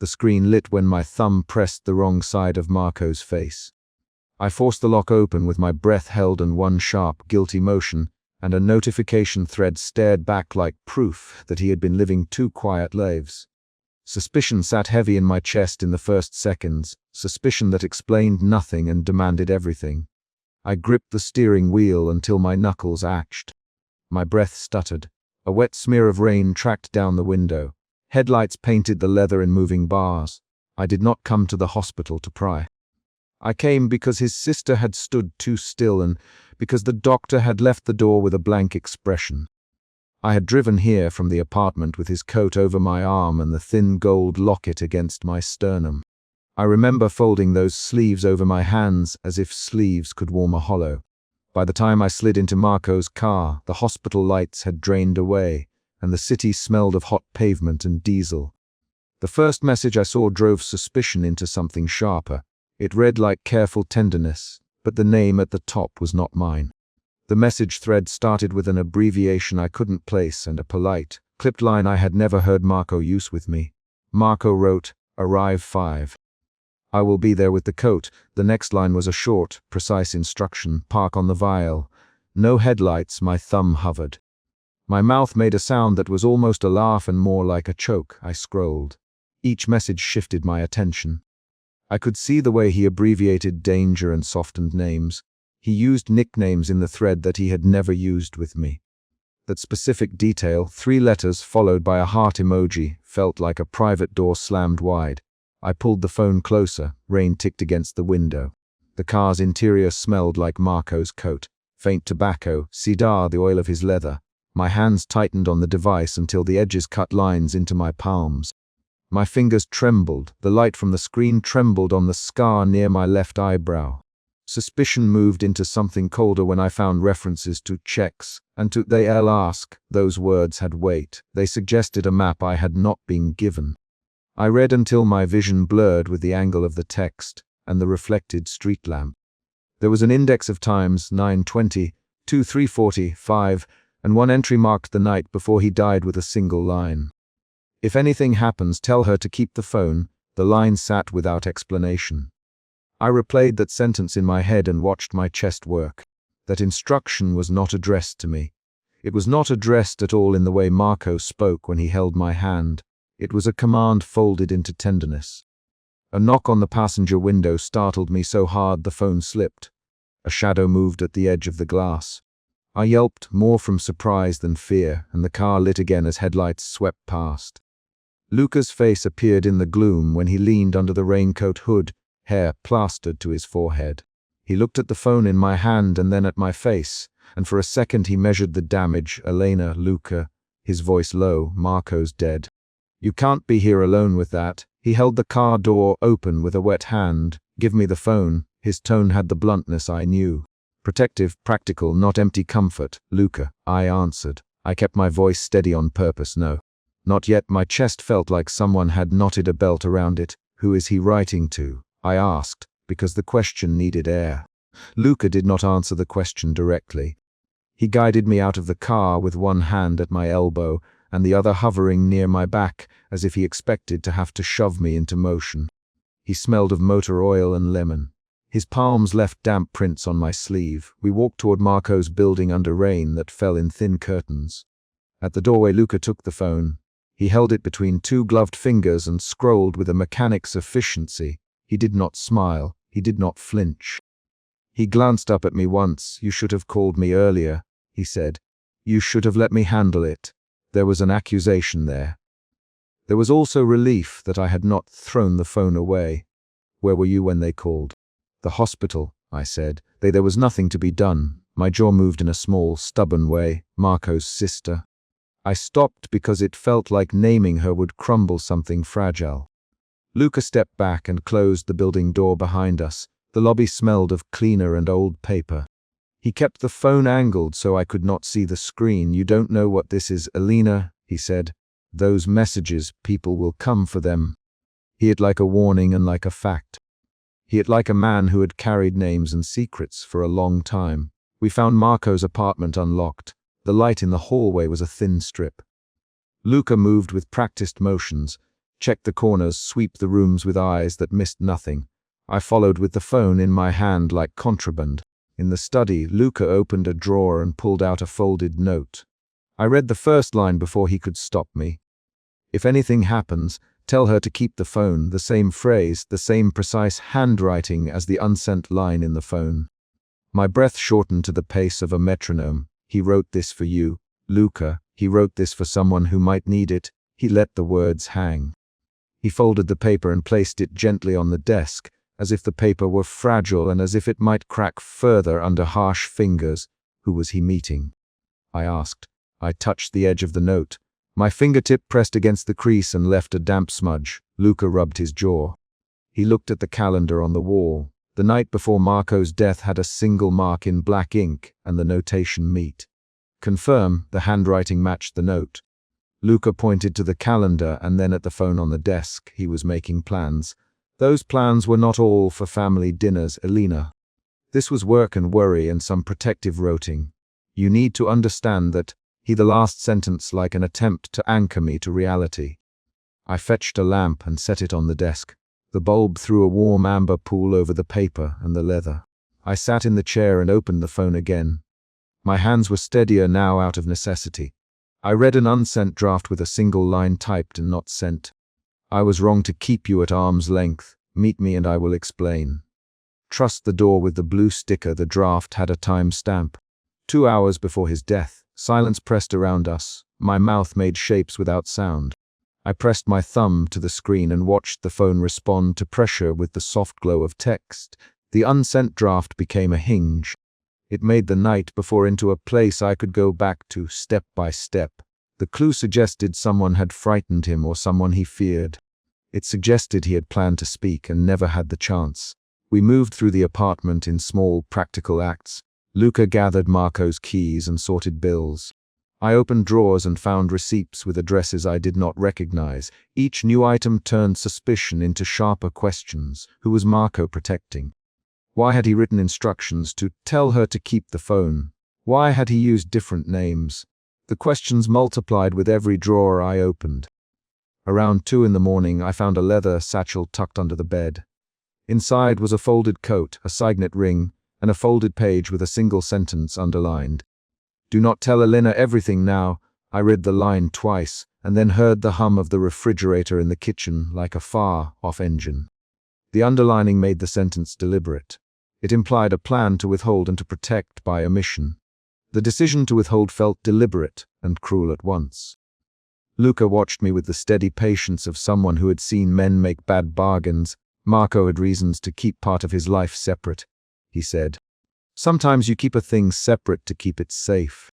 The screen lit when my thumb pressed the wrong side of Marco's face. I forced the lock open with my breath held in one sharp, guilty motion, and a notification thread stared back like proof that he had been living 2 quiet lives. Suspicion sat heavy in my chest in the first seconds, suspicion that explained nothing and demanded everything. I gripped the steering wheel until my knuckles ached. My breath stuttered. A wet smear of rain tracked down the window. Headlights painted the leather in moving bars. I did not come to the hospital to pry. I came because his sister had stood too still and because the doctor had left the door with a blank expression. I had driven here from the apartment with his coat over my arm and the thin gold locket against my sternum. I remember folding those sleeves over my hands as if sleeves could warm a hollow. By the time I slid into Marco's car, the hospital lights had drained away, and the city smelled of hot pavement and diesel. The first message I saw drove suspicion into something sharper. It read like careful tenderness, but the name at the top was not mine. The message thread started with an abbreviation I couldn't place and a polite, clipped line I had never heard Marco use with me. Marco wrote, "Arrive 5. I will be there with the coat." The next line was a short, precise instruction, "Park on the vial." No headlights, my thumb hovered. My mouth made a sound that was almost a laugh and more like a choke. I scrolled. Each message shifted my attention. I could see the way he abbreviated danger and softened names. He used nicknames in the thread that he had never used with me. That specific detail, 3 letters followed by a heart emoji, felt like a private door slammed wide. I pulled the phone closer. Rain ticked against the window. The car's interior smelled like Marco's coat. Faint tobacco, cedar, the oil of his leather. My hands tightened on the device until the edges cut lines into my palms. My fingers trembled. The light from the screen trembled on the scar near my left eyebrow. Suspicion moved into something colder when I found references to checks, and to "they'll ask." Those words had weight. They suggested a map I had not been given. I read until my vision blurred with the angle of the text and the reflected street lamp. There was an index of times, 9:20, 2:3:40, 5, and one entry marked the night before he died with a single line. "If anything happens, tell her to keep the phone." The line sat without explanation. I replayed that sentence in my head and watched my chest work. That instruction was not addressed to me. It was not addressed at all in the way Marco spoke when he held my hand. It was a command folded into tenderness. A knock on the passenger window startled me so hard the phone slipped. A shadow moved at the edge of the glass. I yelped, more from surprise than fear, and the car lit again as headlights swept past. Luca's face appeared in the gloom when he leaned under the raincoat hood, hair plastered to his forehead. He looked at the phone in my hand and then at my face, and for a second he measured the damage. "Elena, Luca," his voice low, "Marco's dead. You can't be here alone with that." He held the car door open with a wet hand. "Give me the phone." His tone had the bluntness I knew. Protective, practical, not empty comfort. "Luca," I answered. I kept my voice steady on purpose. "No. Not yet." My chest felt like someone had knotted a belt around it. "Who is he writing to?" I asked, because the question needed air. Luca did not answer the question directly. He guided me out of the car with one hand at my elbow and the other hovering near my back, as if he expected to have to shove me into motion. He smelled of motor oil and lemon. His palms left damp prints on my sleeve. We walked toward Marco's building under rain that fell in thin curtains. At the doorway, Luca took the phone. He held it between 2 gloved fingers and scrolled with a mechanic's efficiency. He did not smile. He did not flinch. He glanced up at me once. "You should have called me earlier," he said. "You should have let me handle it." There was an accusation there. There was also relief that I had not thrown the phone away. "Where were you when they called?" "The hospital," I said. There was nothing to be done. My jaw moved in a small, stubborn way. "Marco's sister." I stopped because it felt like naming her would crumble something fragile. Luca stepped back and closed the building door behind us. The lobby smelled of cleaner and old paper. He kept the phone angled so I could not see the screen. "You don't know what this is, Elena," he said. "Those messages, people will come for them." He had like a warning and like a fact. He had like a man who had carried names and secrets for a long time. We found Marco's apartment unlocked. The light in the hallway was a thin strip. Luca moved with practiced motions, checked the corners, swept the rooms with eyes that missed nothing. I followed with the phone in my hand like contraband. In the study, Luca opened a drawer and pulled out a folded note. I read the first line before he could stop me. "If anything happens, tell her to keep the phone," the same phrase, the same precise handwriting as the unsent line in the phone. My breath shortened to the pace of a metronome. "He wrote this for you, Luca. He wrote this for someone who might need it." He let the words hang. He folded the paper and placed it gently on the desk, as if the paper were fragile and as if it might crack further under harsh fingers. Who was he meeting? I asked. I touched the edge of the note. My fingertip pressed against the crease and left a damp smudge. Luca rubbed his jaw. He looked at the calendar on the wall. The night before Marco's death had a single mark in black ink and the notation "Meet." Confirm. The handwriting matched the note. Luca pointed to the calendar and then at the phone on the desk. He was making plans. Those plans were not all for family dinners, Elena. This was work and worry and some protective roting. "You need to understand that," the last sentence like an attempt to anchor me to reality. I fetched a lamp and set it on the desk. The bulb threw a warm amber pool over the paper and the leather. I sat in the chair and opened the phone again. My hands were steadier now out of necessity. I read an unsent draft with a single line typed and not sent. "I was wrong to keep you at arm's length. Meet me and I will explain. Trust the door with the blue sticker." The draft had a time stamp. 2 hours before his death. Silence pressed around us. My mouth made shapes without sound. I pressed my thumb to the screen and watched the phone respond to pressure with the soft glow of text. The unsent draft became a hinge. It made the night before into a place I could go back to step by step. The clue suggested someone had frightened him or someone he feared. It suggested he had planned to speak and never had the chance. We moved through the apartment in small, practical acts. Luca gathered Marco's keys and sorted bills. I opened drawers and found receipts with addresses I did not recognize. Each new item turned suspicion into sharper questions. Who was Marco protecting? Why had he written instructions to tell her to keep the phone? Why had he used different names? The questions multiplied with every drawer I opened. Around 2 in the morning, I found a leather satchel tucked under the bed. Inside was a folded coat, a signet ring, and a folded page with a single sentence underlined. "Do not tell Elena everything now." I read the line twice, and then heard the hum of the refrigerator in the kitchen like a far-off engine. The underlining made the sentence deliberate. It implied a plan to withhold and to protect by omission. The decision to withhold felt deliberate and cruel at once. Luca watched me with the steady patience of someone who had seen men make bad bargains. "Marco had reasons to keep part of his life separate," he said. "Sometimes you keep a thing separate to keep it safe.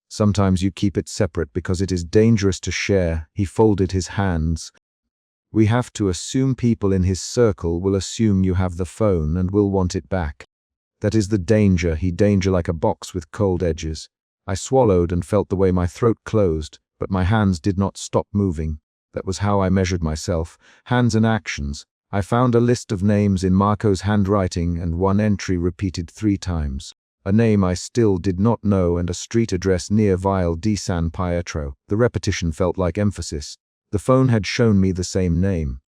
Sometimes you keep it separate because it is dangerous to share." He folded his hands. "We have to assume people in his circle will assume you have the phone and will want it back. That is the danger." Danger like a box with cold edges. I swallowed and felt the way my throat closed, but my hands did not stop moving. That was how I measured myself. Hands and actions. I found a list of names in Marco's handwriting and one entry repeated 3 times. A name I still did not know and a street address near Ville di San Pietro. The repetition felt like emphasis. The phone had shown me the same name.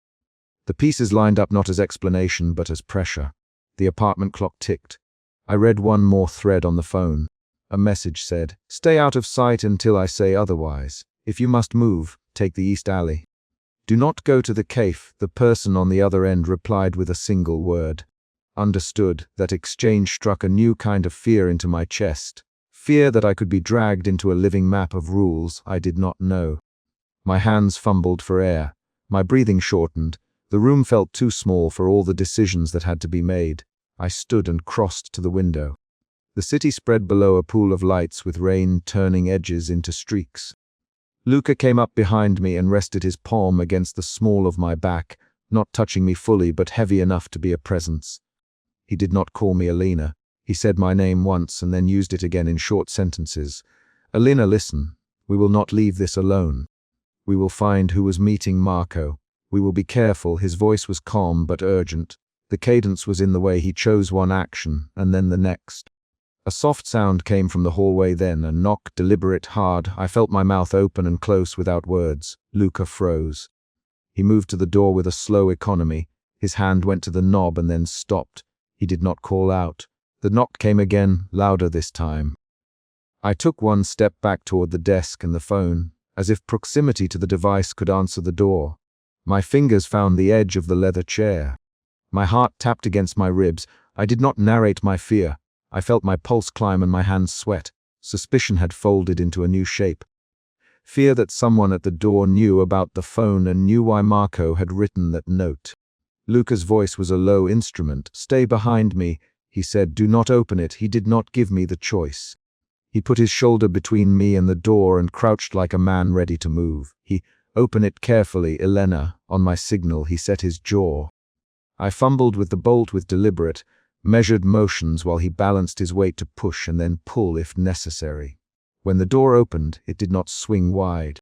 The pieces lined up not as explanation but as pressure. The apartment clock ticked. I read one more thread on the phone. A message said, "Stay out of sight until I say otherwise. If you must move, take the East Alley. Do not go to the cafe." The person on the other end replied with a single word. Understood. That exchange struck a new kind of fear into my chest. Fear that I could be dragged into a living map of rules I did not know. My hands fumbled for air. My breathing shortened. The room felt too small for all the decisions that had to be made. I stood and crossed to the window. The city spread below, a pool of lights with rain turning edges into streaks. Luca came up behind me and rested his palm against the small of my back, not touching me fully but heavy enough to be a presence. He did not call me Elena. He said my name once and then used it again in short sentences. "Elena, listen. We will not leave this alone. We will find who was meeting Marco. We will be careful." His voice was calm but urgent. The cadence was in the way he chose one action and then the next. A soft sound came from the hallway, then a knock, deliberate, hard. I felt my mouth open and close without words. Luca froze. He moved to the door with a slow economy. His hand went to the knob and then stopped. He did not call out. The knock came again, louder this time. I took one step back toward the desk and the phone, as if proximity to the device could answer the door. My fingers found the edge of the leather chair. My heart tapped against my ribs. I did not narrate my fear. I felt my pulse climb and my hands sweat. Suspicion had folded into a new shape. Fear that someone at the door knew about the phone and knew why Marco had written that note. Luca's voice was a low instrument. "Stay behind me," he said. "Do not open it." He did not give me the choice. He put his shoulder between me and the door and crouched like a man ready to move. "Open it carefully, Elena." On my signal, he set his jaw. I fumbled with the bolt with deliberate, measured motions while he balanced his weight to push and then pull if necessary. When the door opened, it did not swing wide.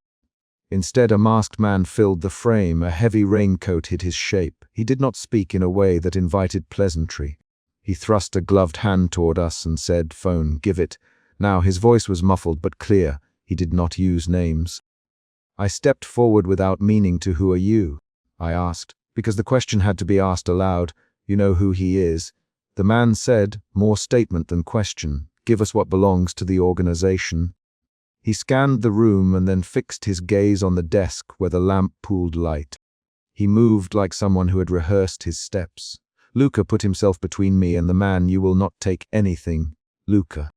Instead, a masked man filled the frame. A heavy raincoat hid his shape. He did not speak in a way that invited pleasantry. He thrust a gloved hand toward us and said, "Phone, give it." Now his voice was muffled but clear. He did not use names. I stepped forward without meaning to. "Who are you?" I asked, because the question had to be asked aloud. "You know who he is?" The man said, more statement than question, "Give us what belongs to the organization." He scanned the room and then fixed his gaze on the desk where the lamp pooled light. He moved like someone who had rehearsed his steps. Luca put himself between me and the man. "You will not take anything, Luca."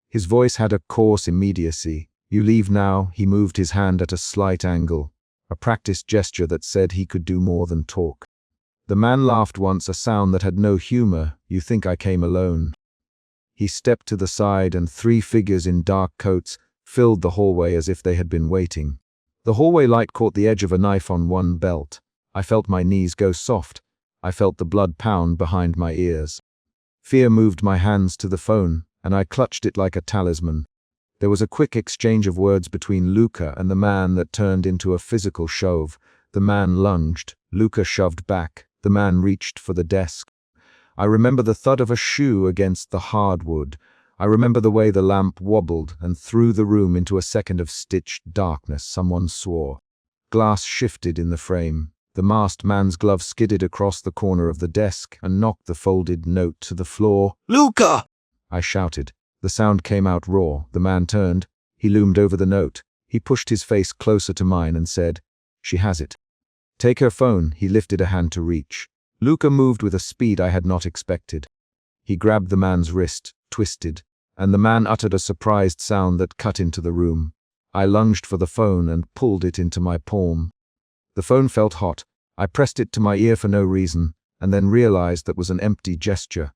His voice had a coarse immediacy. "You leave now." He moved his hand at a slight angle, a practiced gesture that said he could do more than talk. The man laughed once, a sound that had no humor. "You think I came alone." He stepped to the side and 3 figures in dark coats filled the hallway as if they had been waiting. The hallway light caught the edge of a knife on one belt. I felt my knees go soft. I felt the blood pound behind my ears. Fear moved my hands to the phone, and I clutched it like a talisman. There was a quick exchange of words between Luca and the man that turned into a physical shove. The man lunged. Luca shoved back. The man reached for the desk. I remember the thud of a shoe against the hardwood. I remember the way the lamp wobbled and threw the room into a second of stitched darkness. Someone swore. Glass shifted in the frame. The masked man's glove skidded across the corner of the desk and knocked the folded note to the floor. "Luca!" I shouted. The sound came out raw. The man turned. He loomed over the note. He pushed his face closer to mine and said, "She has it. Take her phone." He lifted a hand to reach. Luca moved with a speed I had not expected. He grabbed the man's wrist, twisted, and the man uttered a surprised sound that cut into the room. I lunged for the phone and pulled it into my palm. The phone felt hot. I pressed it to my ear for no reason, and then realized that was an empty gesture.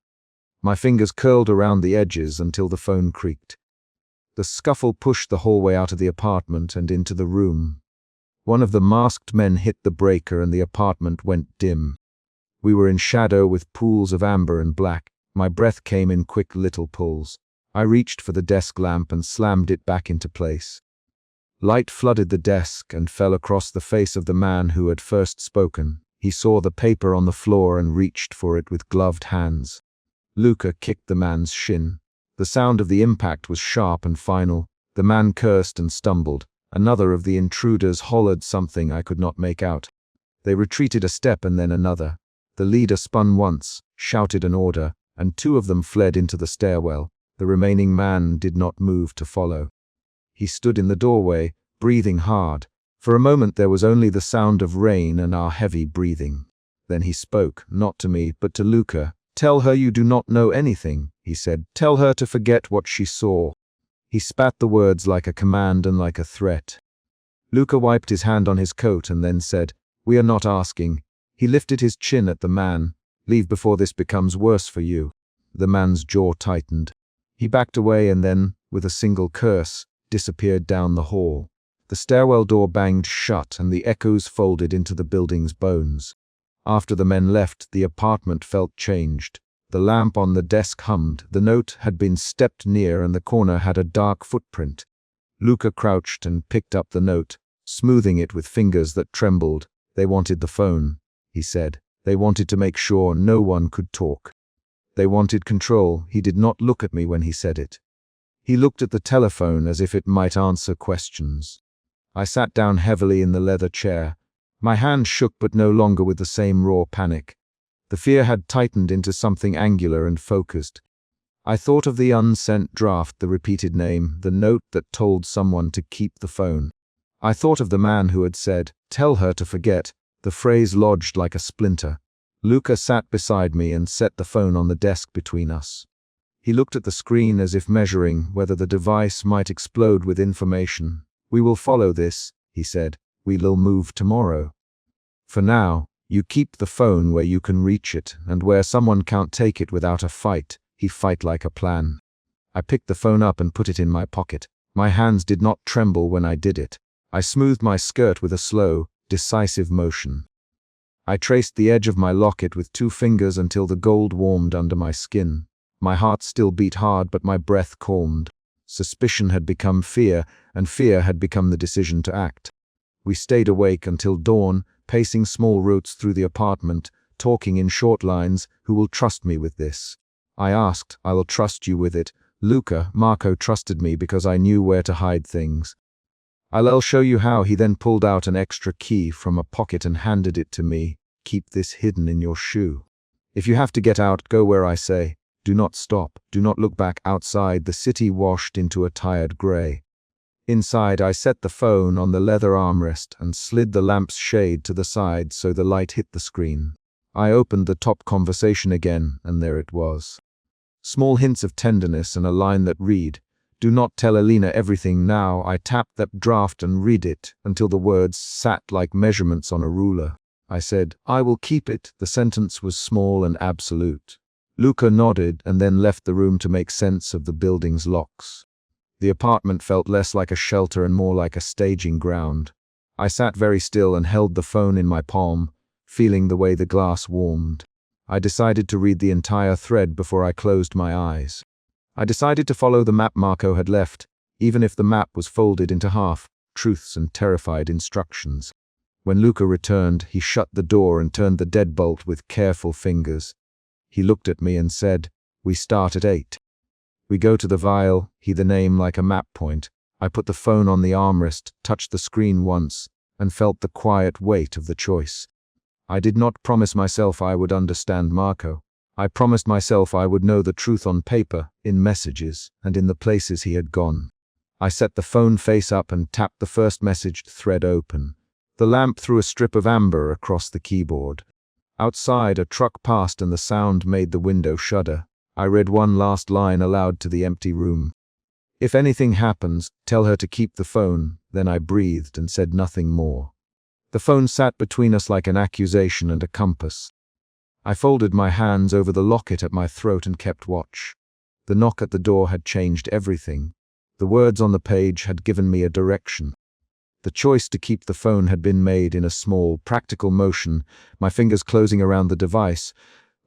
My fingers curled around the edges until the phone creaked. The scuffle pushed the hallway out of the apartment and into the room. One of the masked men hit the breaker and the apartment went dim. We were in shadow with pools of amber and black. My breath came in quick little pulls. I reached for the desk lamp and slammed it back into place. Light flooded the desk and fell across the face of the man who had first spoken. He saw the paper on the floor and reached for it with gloved hands. Luca kicked the man's shin. The sound of the impact was sharp and final. The man cursed and stumbled. Another of the intruders hollered something I could not make out. They retreated a step and then another. The leader spun once, shouted an order, and 2 of them fled into the stairwell. The remaining man did not move to follow. He stood in the doorway, breathing hard. For a moment there was only the sound of rain and our heavy breathing. Then he spoke, not to me, but to Luca. "Tell her you do not know anything," he said. "Tell her to forget what she saw." He spat the words like a command and like a threat. Luca wiped his hand on his coat and then said, "We are not asking." He lifted his chin at the man. "Leave before this becomes worse for you." The man's jaw tightened. He backed away and then, with a single curse, disappeared down the hall. The stairwell door banged shut and the echoes folded into the building's bones. After the men left, the apartment felt changed. The lamp on the desk hummed. The note had been stepped near and the corner had a dark footprint. Luca crouched and picked up the note, smoothing it with fingers that trembled. "They wanted the phone," he said. "They wanted to make sure no one could talk. They wanted control." He did not look at me when he said it. He looked at the telephone as if it might answer questions. I sat down heavily in the leather chair. My hand shook, but no longer with the same raw panic. The fear had tightened into something angular and focused. I thought of the unsent draft, the repeated name, the note that told someone to keep the phone. I thought of the man who had said, "Tell her to forget." The phrase lodged like a splinter. Luca sat beside me and set the phone on the desk between us. He looked at the screen as if measuring whether the device might explode with information. "We will follow this," he said. "We'll move tomorrow. For now, you keep the phone where you can reach it and where someone can't take it without a fight." He fight like a plan. I picked the phone up and put it in my pocket. My hands did not tremble when I did it. I smoothed my skirt with a slow, decisive motion. I traced the edge of my locket with 2 fingers until the gold warmed under my skin. My heart still beat hard, but my breath calmed. Suspicion had become fear, and fear had become the decision to act. We stayed awake until dawn, pacing small routes through the apartment, talking in short lines. "Who will trust me with this?" I asked. "I will trust you with it." Marco trusted me because I knew where to hide things. "I'll show you how." He then pulled out an extra key from a pocket and handed it to me. "Keep this hidden in your shoe. If you have to get out, go where I say. Do not stop. Do not look back." Outside, the city washed into a tired gray. Inside, I set the phone on the leather armrest and slid the lamp's shade to the side so the light hit the screen. I opened the top conversation again, and there it was. Small hints of tenderness and a line that read, "Do not tell Elena everything now." I tapped that draft and read it until the words sat like measurements on a ruler. I said, "I will keep it." The sentence was small and absolute. Luca nodded and then left the room to make sense of the building's locks. The apartment felt less like a shelter and more like a staging ground. I sat very still and held the phone in my palm, feeling the way the glass warmed. I decided to read the entire thread before I closed my eyes. I decided to follow the map Marco had left, even if the map was folded into half, truths and terrified instructions. When Luca returned, he shut the door and turned the deadbolt with careful fingers. He looked at me and said, "We start at 8. We go to the vial," the name like a map point. I put the phone on the armrest, touched the screen once, and felt the quiet weight of the choice. I did not promise myself I would understand Marco. I promised myself I would know the truth on paper, in messages, and in the places he had gone. I set the phone face up and tapped the first messaged thread open. The lamp threw a strip of amber across the keyboard. Outside, a truck passed and the sound made the window shudder. I read one last line aloud to the empty room. "If anything happens, tell her to keep the phone." Then I breathed and said nothing more. The phone sat between us like an accusation and a compass. I folded my hands over the locket at my throat and kept watch. The knock at the door had changed everything. The words on the page had given me a direction. The choice to keep the phone had been made in a small, practical motion, my fingers closing around the device,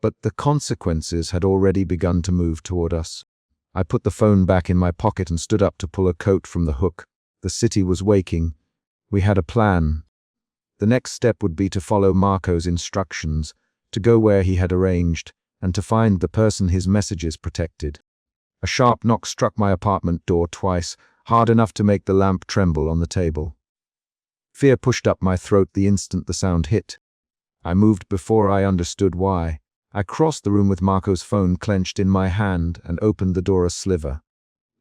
but the consequences had already begun to move toward us. I put the phone back in my pocket and stood up to pull a coat from the hook. The city was waking. We had a plan. The next step would be to follow Marco's instructions, to go where he had arranged, and to find the person his messages protected. A sharp knock struck my apartment door twice, hard enough to make the lamp tremble on the table. Fear pushed up my throat the instant the sound hit. I moved before I understood why. I crossed the room with Marco's phone clenched in my hand and opened the door a sliver.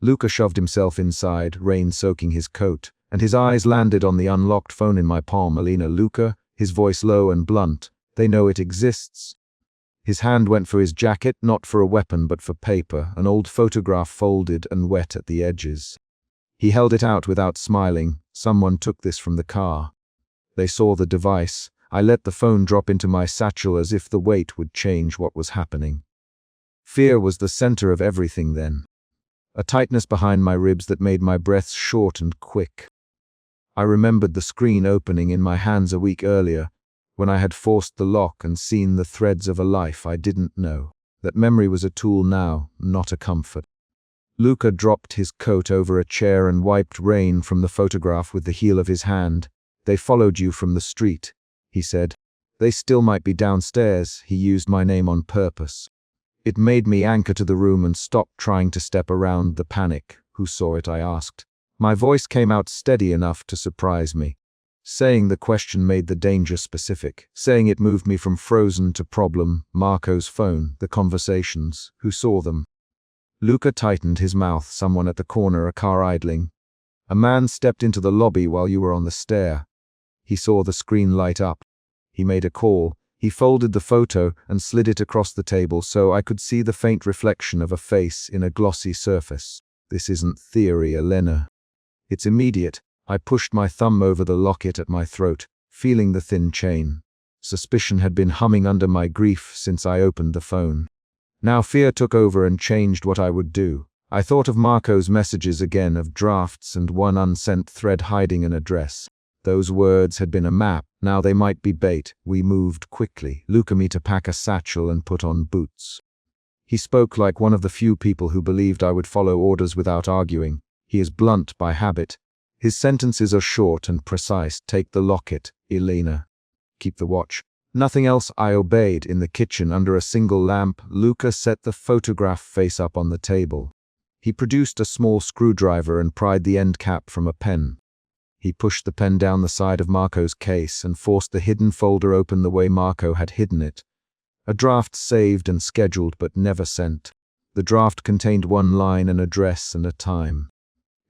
Luca shoved himself inside, rain soaking his coat, and his eyes landed on the unlocked phone in my palm. "Elena." "Luca," his voice low and blunt. "They know it exists." His hand went for his jacket, not for a weapon but for paper, an old photograph folded and wet at the edges. He held it out without smiling. "Someone took this from the car." They saw the device. I let the phone drop into my satchel as if the weight would change what was happening. Fear was the center of everything then. A tightness behind my ribs that made my breaths short and quick. I remembered the screen opening in my hands a week earlier, when I had forced the lock and seen the threads of a life I didn't know. That memory was a tool now, not a comfort. Luca dropped his coat over a chair and wiped rain from the photograph with the heel of his hand. "They followed you from the street," he said. "They still might be downstairs." He used my name on purpose. It made me anchor to the room and stop trying to step around the panic. "Who saw it?" I asked. My voice came out steady enough to surprise me. Saying the question made the danger specific. Saying it moved me from frozen to problem. Marco's phone, the conversations, who saw them. Luca tightened his mouth. Someone at the corner, a car idling. A man stepped into the lobby while you were on the stair. He saw the screen light up. He made a call. He folded the photo and slid it across the table so I could see the faint reflection of a face in a glossy surface. This isn't theory, Elena. It's immediate. I pushed my thumb over the locket at my throat, feeling the thin chain. Suspicion had been humming under my grief since I opened the phone. Now fear took over and changed what I would do. I thought of Marco's messages again, of drafts and one unsent thread hiding an address. Those words had been a map. Now they might be bait. We moved quickly. Luca me to pack a satchel and put on boots. He spoke like one of the few people who believed I would follow orders without arguing. He is blunt by habit. His sentences are short and precise. Take the locket, Elena. Keep the watch. Nothing else. I obeyed. In the kitchen, under a single lamp, Luca set the photograph face up on the table. He produced a small screwdriver and pried the end cap from a pen. He pushed the pen down the side of Marco's case and forced the hidden folder open the way Marco had hidden it. A draft saved and scheduled but never sent. The draft contained one line, an address, and a time.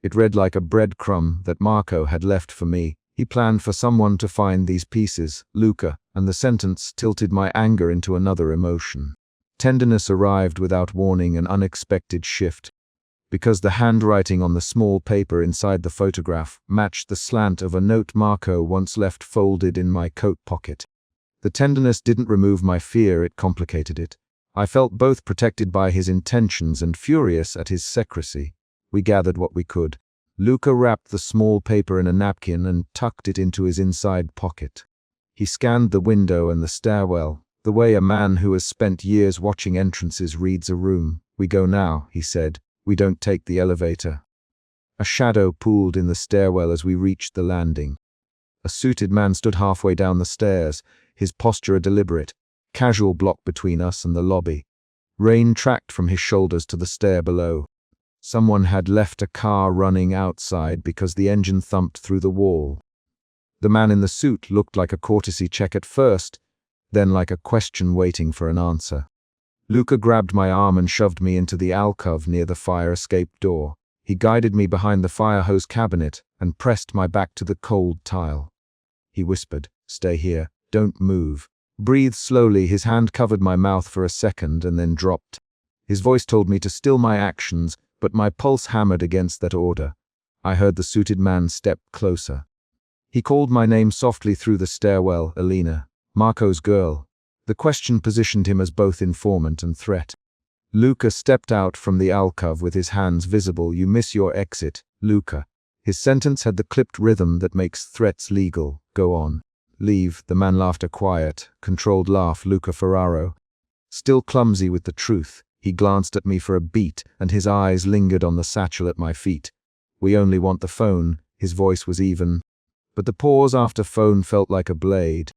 It read like a breadcrumb that Marco had left for me. He planned for someone to find these pieces, Luca, and the sentence tilted my anger into another emotion. Tenderness arrived without warning, an unexpected shift. Because the handwriting on the small paper inside the photograph matched the slant of a note Marco once left folded in my coat pocket. The tenderness didn't remove my fear, it complicated it. I felt both protected by his intentions and furious at his secrecy. We gathered what we could. Luca wrapped the small paper in a napkin and tucked it into his inside pocket. He scanned the window and the stairwell, the way a man who has spent years watching entrances reads a room. We go now, he said. We don't take the elevator. A shadow pooled in the stairwell as we reached the landing. A suited man stood halfway down the stairs, his posture a deliberate, casual block between us and the lobby. Rain tracked from his shoulders to the stair below. Someone had left a car running outside because the engine thumped through the wall. The man in the suit looked like a courtesy check at first, then like a question waiting for an answer. Luca grabbed my arm and shoved me into the alcove near the fire escape door. He guided me behind the fire hose cabinet and pressed my back to the cold tile. He whispered, "Stay here, don't move. Breathe slowly." His hand covered my mouth for a second and then dropped. His voice told me to still my actions, but my pulse hammered against that order. I heard the suited man step closer. He called my name softly through the stairwell, Elena, Marco's girl. The question positioned him as both informant and threat. Luca stepped out from the alcove with his hands visible. "You miss your exit, Luca." His sentence had the clipped rhythm that makes threats legal. "Go on. Leave." The man laughed, a quiet, controlled laugh. Luca Ferraro. Still clumsy with the truth, he glanced at me for a beat, and his eyes lingered on the satchel at my feet. "We only want the phone." His voice was even, but the pause after phone felt like a blade.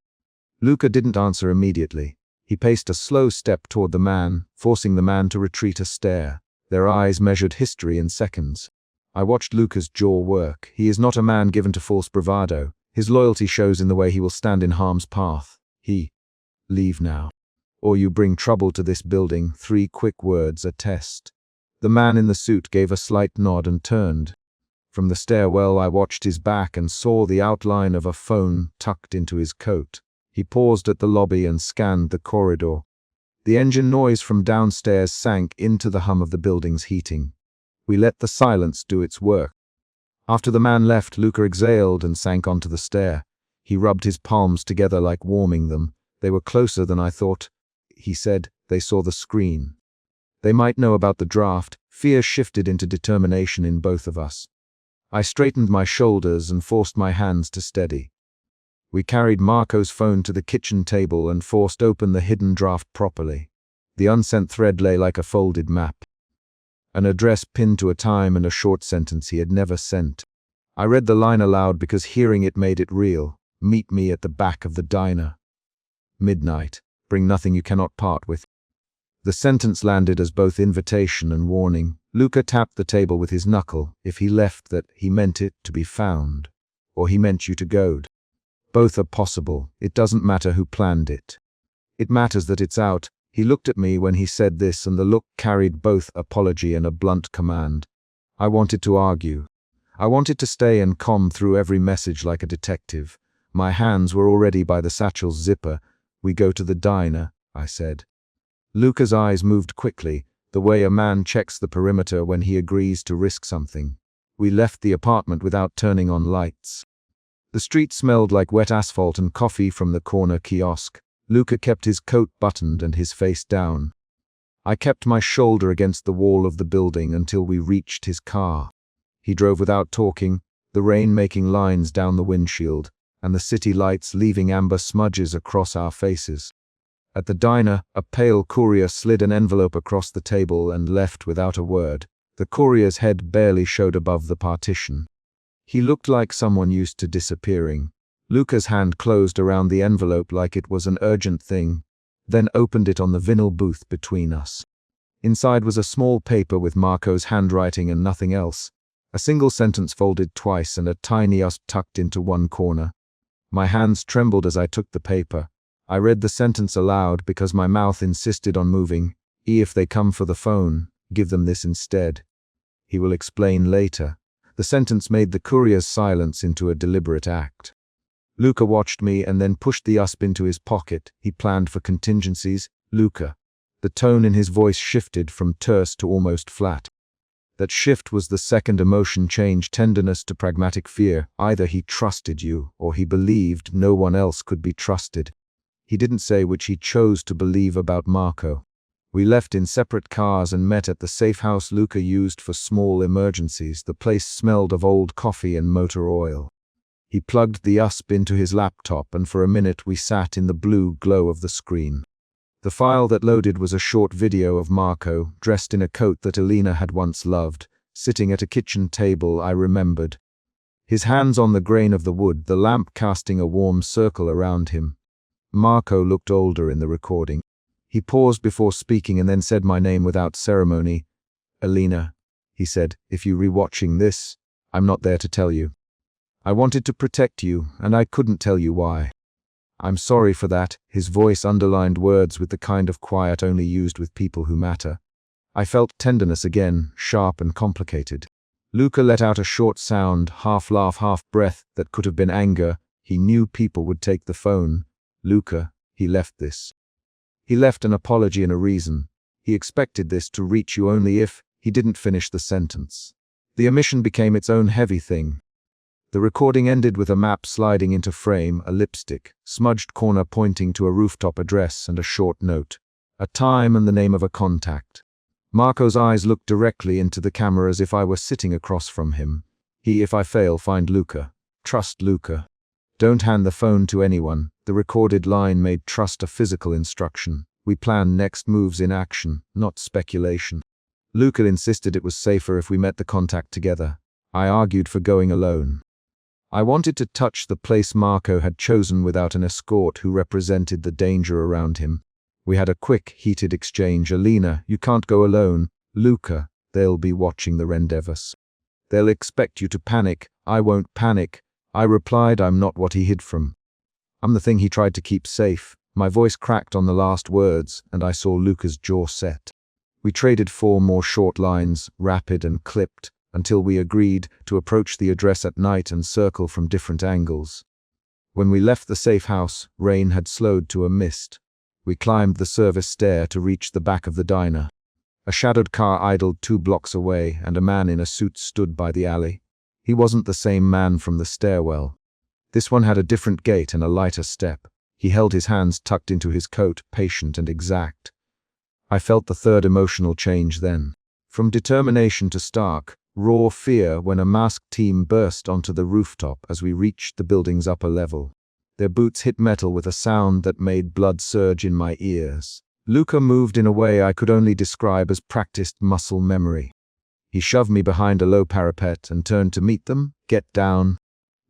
Luca didn't answer immediately. He paced a slow step toward the man, forcing the man to retreat a stare. Their eyes measured history in seconds. I watched Luca's jaw work. He is not a man given to false bravado. His loyalty shows in the way he will stand in harm's path. Leave now, or you bring trouble to this building. 3 quick words, a test. The man in the suit gave a slight nod and turned. From the stairwell I watched his back and saw the outline of a phone tucked into his coat. He paused at the lobby and scanned the corridor. The engine noise from downstairs sank into the hum of the building's heating. We let the silence do its work. After the man left, Luca exhaled and sank onto the stair. He rubbed his palms together like warming them. "They were closer than I thought," he said. "They saw the screen. They might know about the draft." Fear shifted into determination in both of us. I straightened my shoulders and forced my hands to steady. We carried Marco's phone to the kitchen table and forced open the hidden draft properly. The unsent thread lay like a folded map. An address pinned to a time and a short sentence he had never sent. I read the line aloud because hearing it made it real. "Meet me at the back of the diner. Midnight. Bring nothing you cannot part with." The sentence landed as both invitation and warning. Luca tapped the table with his knuckle. If he left that, he meant it to be found. Or he meant you to goad. Both are possible. It doesn't matter who planned it. It matters that it's out. He looked at me when he said this, and the look carried both apology and a blunt command. I wanted to argue. I wanted to stay and comb through every message like a detective. My hands were already by the satchel's zipper. "We go to the diner," I said. Luca's eyes moved quickly, the way a man checks the perimeter when he agrees to risk something. We left the apartment without turning on lights. The street smelled like wet asphalt and coffee from the corner kiosk. Luca kept his coat buttoned and his face down. I kept my shoulder against the wall of the building until we reached his car. He drove without talking, the rain making lines down the windshield, and the city lights leaving amber smudges across our faces. At the diner, a pale courier slid an envelope across the table and left without a word. The courier's head barely showed above the partition. He looked like someone used to disappearing. Luca's hand closed around the envelope like it was an urgent thing, then opened it on the vinyl booth between us. Inside was a small paper with Marco's handwriting and nothing else. A single sentence folded twice and a tiny "us" tucked into one corner. My hands trembled as I took the paper. I read the sentence aloud because my mouth insisted on moving. If they come for the phone, give them this instead. He will explain later." The sentence made the courier's silence into a deliberate act. Luca watched me and then pushed the USP into his pocket. He planned for contingencies. "Luca." The tone in his voice shifted from terse to almost flat. That shift was the second emotion change, tenderness to pragmatic fear. Either he trusted you, or he believed no one else could be trusted. He didn't say which he chose to believe about Marco. We left in separate cars and met at the safe house Luca used for small emergencies. The place smelled of old coffee and motor oil. He plugged the USB into his laptop, and for a minute we sat in the blue glow of the screen. The file that loaded was a short video of Marco, dressed in a coat that Elena had once loved, sitting at a kitchen table I remembered. His hands on the grain of the wood, the lamp casting a warm circle around him. Marco looked older in the recording. He paused before speaking and then said my name without ceremony. "Elena," he said, "if you're rewatching this, I'm not there to tell you. I wanted to protect you, and I couldn't tell you why. I'm sorry for that." His voice underlined words with the kind of quiet only used with people who matter. I felt tenderness again, sharp and complicated. Luca let out a short sound, half laugh, half breath, that could have been anger. He knew people would take the phone. "Luca, he left this. He left an apology and a reason. He expected this to reach you only if." He didn't finish the sentence. The omission became its own heavy thing. The recording ended with a map sliding into frame, a lipstick, smudged corner pointing to a rooftop address, and a short note. A time and the name of a contact. Marco's eyes looked directly into the camera as if I were sitting across from him. "If I fail, find Luca. Trust Luca. Don't hand the phone to anyone." The recorded line made trust a physical instruction. We planned next moves in action, not speculation. Luca insisted it was safer if we met the contact together. I argued for going alone. I wanted to touch the place Marco had chosen without an escort who represented the danger around him. We had a quick, heated exchange. "Elena, you can't go alone." "Luca, they'll be watching the rendezvous. They'll expect you to panic." "I won't panic," I replied. "I'm not what he hid from. I'm the thing he tried to keep safe." My voice cracked on the last words, and I saw Luca's jaw set. We traded 4 more short lines, rapid and clipped, until we agreed to approach the address at night and circle from different angles. When we left the safe house, rain had slowed to a mist. We climbed the service stair to reach the back of the diner. A shadowed car idled 2 blocks away, and a man in a suit stood by the alley. He wasn't the same man from the stairwell. This one had a different gait and a lighter step. He held his hands tucked into his coat, patient and exact. I felt the third emotional change then. From determination to stark, raw fear when a masked team burst onto the rooftop as we reached the building's upper level. Their boots hit metal with a sound that made blood surge in my ears. Luca moved in a way I could only describe as practiced muscle memory. He shoved me behind a low parapet and turned to meet them. "Get down."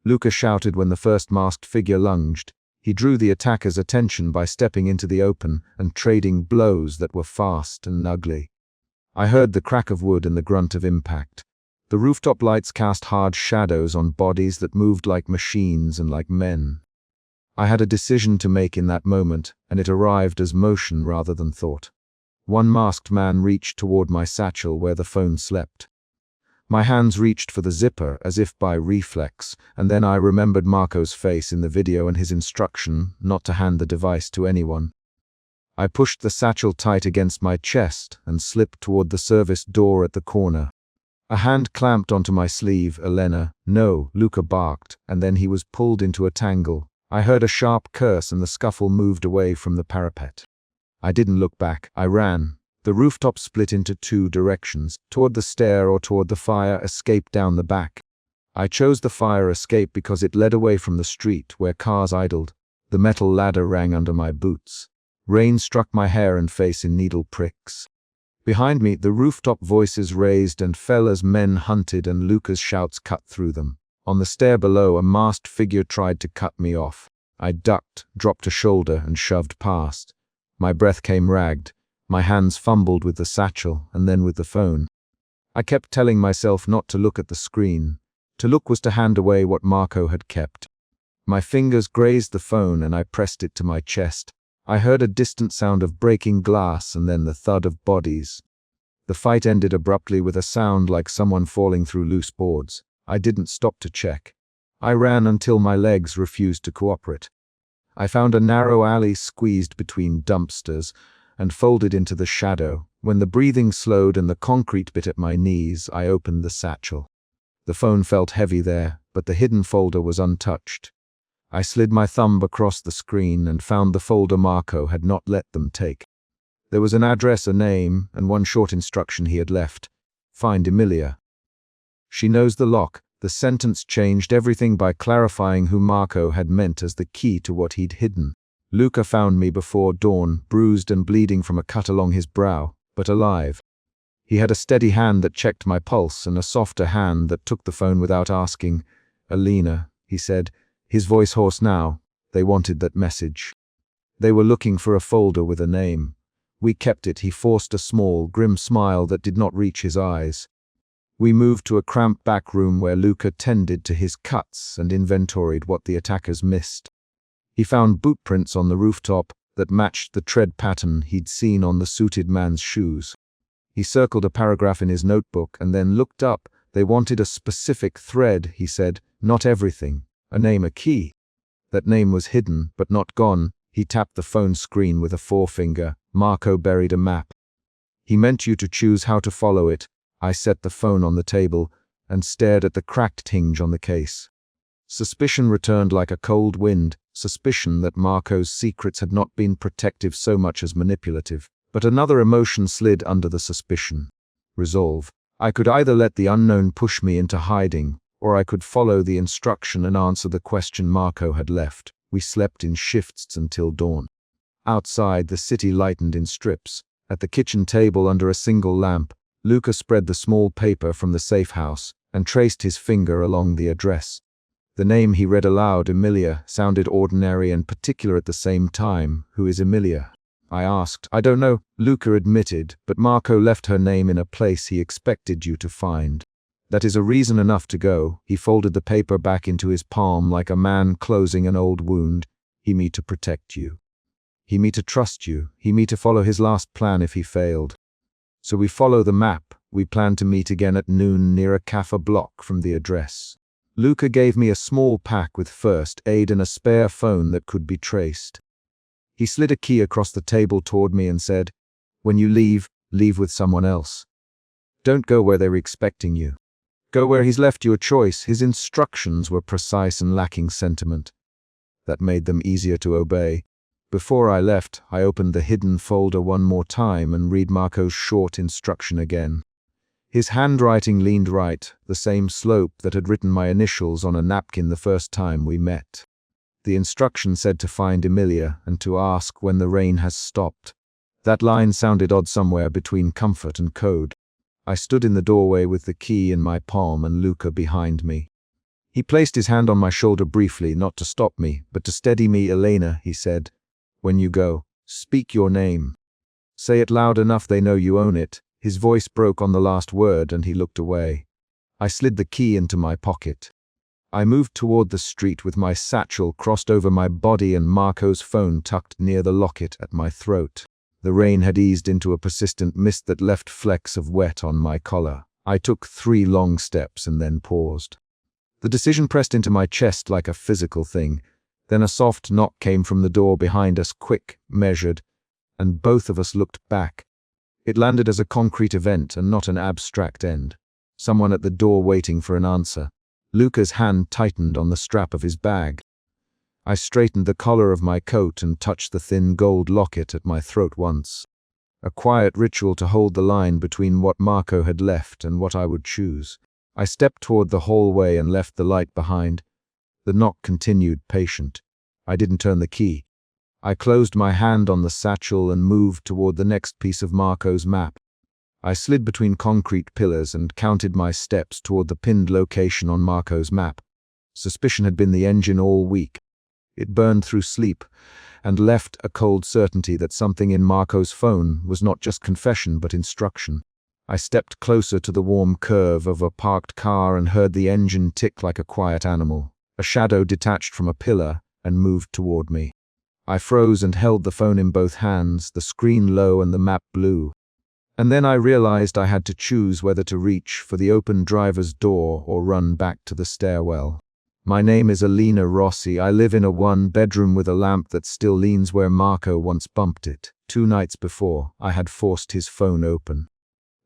Luca shouted when the first masked figure lunged. He drew the attacker's attention by stepping into the open and trading blows that were fast and ugly. I heard the crack of wood and the grunt of impact. The rooftop lights cast hard shadows on bodies that moved like machines and like men. I had a decision to make in that moment, and it arrived as motion rather than thought. One masked man reached toward my satchel where the phone slept. My hands reached for the zipper as if by reflex, and then I remembered Marco's face in the video and his instruction not to hand the device to anyone. I pushed the satchel tight against my chest and slipped toward the service door at the corner. A hand clamped onto my sleeve. "Elena, no," Luca barked, and then he was pulled into a tangle. I heard a sharp curse and the scuffle moved away from the parapet. I didn't look back. I ran. The rooftop split into two directions, toward the stair or toward the fire escape down the back. I chose the fire escape because it led away from the street where cars idled. The metal ladder rang under my boots. Rain struck my hair and face in needle pricks. Behind me, the rooftop voices raised and fell as men hunted and Luca's shouts cut through them. On the stair below, a masked figure tried to cut me off. I ducked, dropped a shoulder, and shoved past. My breath came ragged. My hands fumbled with the satchel and then with the phone. I kept telling myself not to look at the screen. To look was to hand away what Marco had kept. My fingers grazed the phone and I pressed it to my chest. I heard a distant sound of breaking glass and then the thud of bodies. The fight ended abruptly with a sound like someone falling through loose boards. I didn't stop to check. I ran until my legs refused to cooperate. I found a narrow alley squeezed between dumpsters and folded into the shadow. When the breathing slowed and the concrete bit at my knees, I opened the satchel. The phone felt heavy there, but the hidden folder was untouched. I slid my thumb across the screen and found the folder Marco had not let them take. There was an address, a name, and one short instruction he had left. "Find Emilia. She knows the lock." The sentence changed everything by clarifying who Marco had meant as the key to what he'd hidden. Luca found me before dawn, bruised and bleeding from a cut along his brow, but alive. He had a steady hand that checked my pulse and a softer hand that took the phone without asking. "Elena," he said, his voice hoarse now. They wanted that message. They were looking for a folder with a name. We kept it. He forced a small, grim smile that did not reach his eyes. We moved to a cramped back room where Luca tended to his cuts and inventoried what the attackers missed. He found boot prints on the rooftop that matched the tread pattern he'd seen on the suited man's shoes. He circled a paragraph in his notebook and then looked up. "They wanted a specific thread," he said, "not everything. A name, a key." That name was hidden, but not gone. He tapped the phone screen with a forefinger. Marco buried a map. "He meant you to choose how to follow it." I set the phone on the table and stared at the cracked hinge on the case. Suspicion returned like a cold wind, suspicion that Marco's secrets had not been protective so much as manipulative. But another emotion slid under the suspicion. Resolve. I could either let the unknown push me into hiding, or I could follow the instruction and answer the question Marco had left. We slept in shifts until dawn. Outside, the city lightened in strips. At the kitchen table under a single lamp, Luca spread the small paper from the safe house and traced his finger along the address. The name he read aloud, Emilia, sounded ordinary and particular at the same time. "Who is Emilia?" I asked. "I don't know," Luca admitted, "but Marco left her name in a place he expected you to find. That is a reason enough to go." He folded the paper back into his palm like a man closing an old wound. "He me to protect you. He me to trust you. He me to follow his last plan if he failed. So we follow the map. We plan to meet again at noon near a cafe block from the address." Luca gave me a small pack with first aid and a spare phone that could be traced. He slid a key across the table toward me and said, "When you leave, leave with someone else. Don't go where they're expecting you. Go where he's left you a choice." His instructions were precise and lacking sentiment. That made them easier to obey. Before I left, I opened the hidden folder one more time and read Marco's short instruction again. His handwriting leaned right, the same slope that had written my initials on a napkin the first time we met. The instruction said to find Emilia and to ask when the rain has stopped. That line sounded odd somewhere between comfort and code. I stood in the doorway with the key in my palm and Luca behind me. He placed his hand on my shoulder briefly, not to stop me, but to steady me. "Elena," he said, "when you go, speak your name. Say it loud enough they know you own it." His voice broke on the last word and he looked away. I slid the key into my pocket. I moved toward the street with my satchel crossed over my body and Marco's phone tucked near the locket at my throat. The rain had eased into a persistent mist that left flecks of wet on my collar. I took 3 long steps and then paused. The decision pressed into my chest like a physical thing. Then a soft knock came from the door behind us, quick, measured, and both of us looked back. It landed as a concrete event and not an abstract end. Someone at the door waiting for an answer. Luca's hand tightened on the strap of his bag. I straightened the collar of my coat and touched the thin gold locket at my throat once. A quiet ritual to hold the line between what Marco had left and what I would choose. I stepped toward the hallway and left the light behind. The knock continued, patient. I didn't turn the key. I closed my hand on the satchel and moved toward the next piece of Marco's map. I slid between concrete pillars and counted my steps toward the pinned location on Marco's map. Suspicion had been the engine all week. It burned through sleep and left a cold certainty that something in Marco's phone was not just confession but instruction. I stepped closer to the warm curve of a parked car and heard the engine tick like a quiet animal. A shadow detached from a pillar and moved toward me. I froze and held the phone in both hands, the screen low and the map blue. And then I realized I had to choose whether to reach for the open driver's door or run back to the stairwell. My name is Alina Rossi. I live in a 1-bedroom with a lamp that still leans where Marco once bumped it. 2 nights before, I had forced his phone open.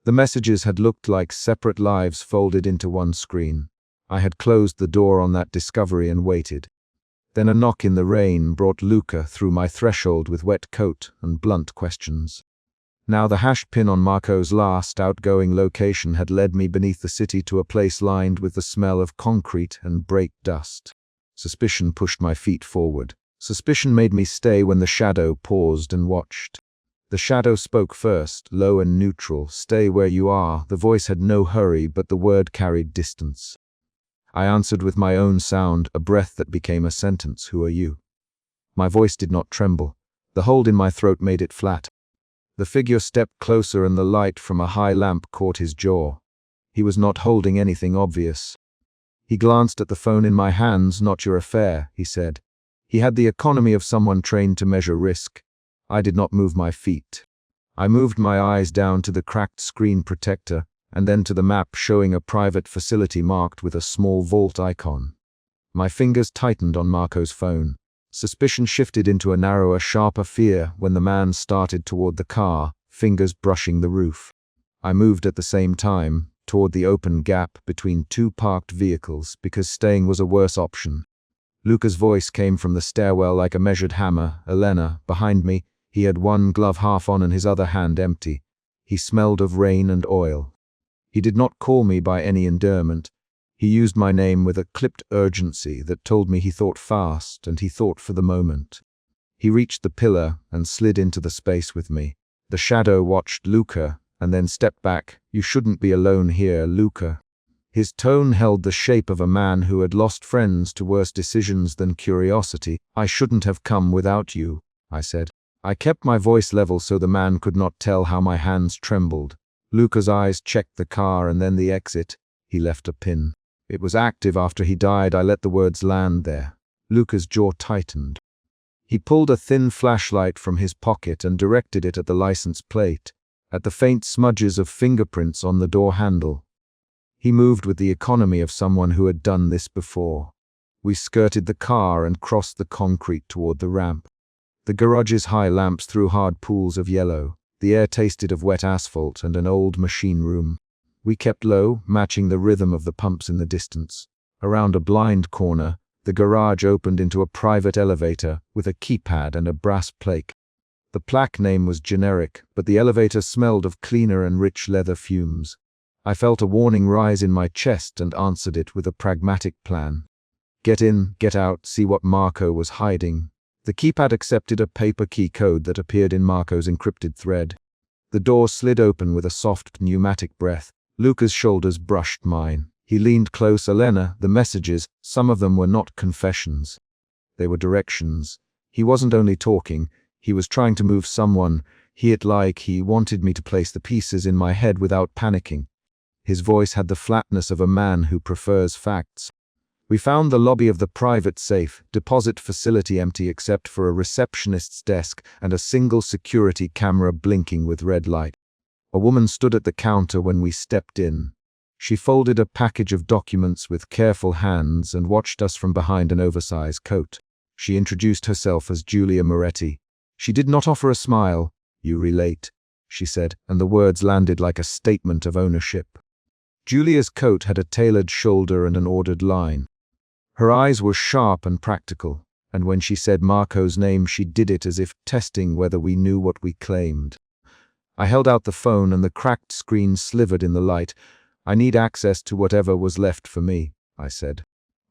The messages had looked like separate lives folded into one screen. I had closed the door on that discovery and waited. Then a knock in the rain brought Luca through my threshold with wet coat and blunt questions. Now the hash pin on Marco's last outgoing location had led me beneath the city to a place lined with the smell of concrete and brake dust. Suspicion pushed my feet forward. Suspicion made me stay when the shadow paused and watched. The shadow spoke first, low and neutral. Stay where you are. The voice had no hurry, but the word carried distance. I answered with my own sound, a breath that became a sentence. Who are you? My voice did not tremble. The hold in my throat made it flat. The figure stepped closer and the light from a high lamp caught his jaw. He was not holding anything obvious. He glanced at the phone in my hands. Not your affair, he said. He had the economy of someone trained to measure risk. I did not move my feet. I moved my eyes down to the cracked screen protector and then to the map showing a private facility marked with a small vault icon. My fingers tightened on Marco's phone. Suspicion shifted into a narrower, sharper fear when the man started toward the car, fingers brushing the roof. I moved at the same time, toward the open gap between 2 parked vehicles, because staying was a worse option. Luca's voice came from the stairwell like a measured hammer. Elena, behind me. He had one glove half on and his other hand empty. He smelled of rain and oil. He did not call me by any endearment. He used my name with a clipped urgency that told me he thought fast and he thought for the moment. He reached the pillar and slid into the space with me. The shadow watched Luca and then stepped back. You shouldn't be alone here, Luca. His tone held the shape of a man who had lost friends to worse decisions than curiosity. I shouldn't have come without you, I said. I kept my voice level so the man could not tell how my hands trembled. Luca's eyes checked the car and then the exit. He left a pin. It was active after he died. I let the words land there. Luca's jaw tightened. He pulled a thin flashlight from his pocket and directed it at the license plate, at the faint smudges of fingerprints on the door handle. He moved with the economy of someone who had done this before. We skirted the car and crossed the concrete toward the ramp. The garage's high lamps threw hard pools of yellow. The air tasted of wet asphalt and an old machine room. We kept low, matching the rhythm of the pumps in the distance. Around a blind corner, the garage opened into a private elevator with a keypad and a brass plate. The plaque name was generic, but the elevator smelled of cleaner and rich leather fumes. I felt a warning rise in my chest and answered it with a pragmatic plan. Get in, get out, see what Marco was hiding. The keypad accepted a paper key code that appeared in Marco's encrypted thread. The door slid open with a soft pneumatic breath. Luca's shoulders brushed mine. He leaned close. Elena, the messages, some of them were not confessions. They were directions. He wasn't only talking, he was trying to move someone. He wanted me to place the pieces in my head without panicking. His voice had the flatness of a man who prefers facts. We found the lobby of the private safe deposit facility empty except for a receptionist's desk and a single security camera blinking with red light. A woman stood at the counter when we stepped in. She folded a package of documents with careful hands and watched us from behind an oversized coat. She introduced herself as Julia Moretti. She did not offer a smile. "You relate," she said, and the words landed like a statement of ownership. Julia's coat had a tailored shoulder and an ordered line. Her eyes were sharp and practical, and when she said Marco's name, she did it as if testing whether we knew what we claimed. I held out the phone and the cracked screen slivered in the light. "I need access to whatever was left for me," I said.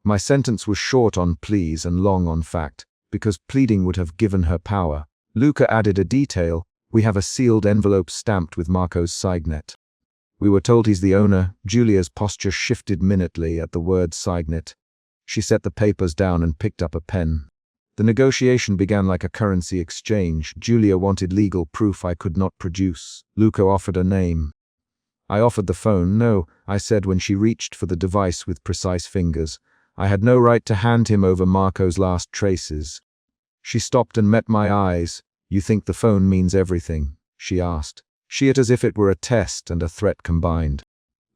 My sentence was short on please and long on fact, because pleading would have given her power. Luca added a detail. "We have a sealed envelope stamped with Marco's signet." We were told he's the owner. Julia's posture shifted minutely at the word signet. She set the papers down and picked up a pen. The negotiation began like a currency exchange. Julia wanted legal proof I could not produce. Luca offered a name. I offered the phone. "No," I said when she reached for the device with precise fingers. I had no right to hand him over Marco's last traces. She stopped and met my eyes. "You think the phone means everything?" she asked. She it as if it were a test and a threat combined.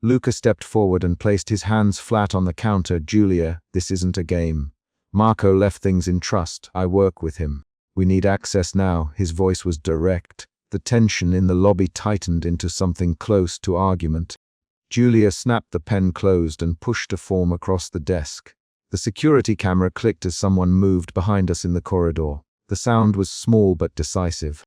Luca stepped forward and placed his hands flat on the counter. "Julia, this isn't a game. Marco left things in trust. I work with him. We need access now." His voice was direct. The tension in the lobby tightened into something close to argument. Julia snapped the pen closed and pushed a form across the desk. The security camera clicked as someone moved behind us in the corridor. The sound was small but decisive.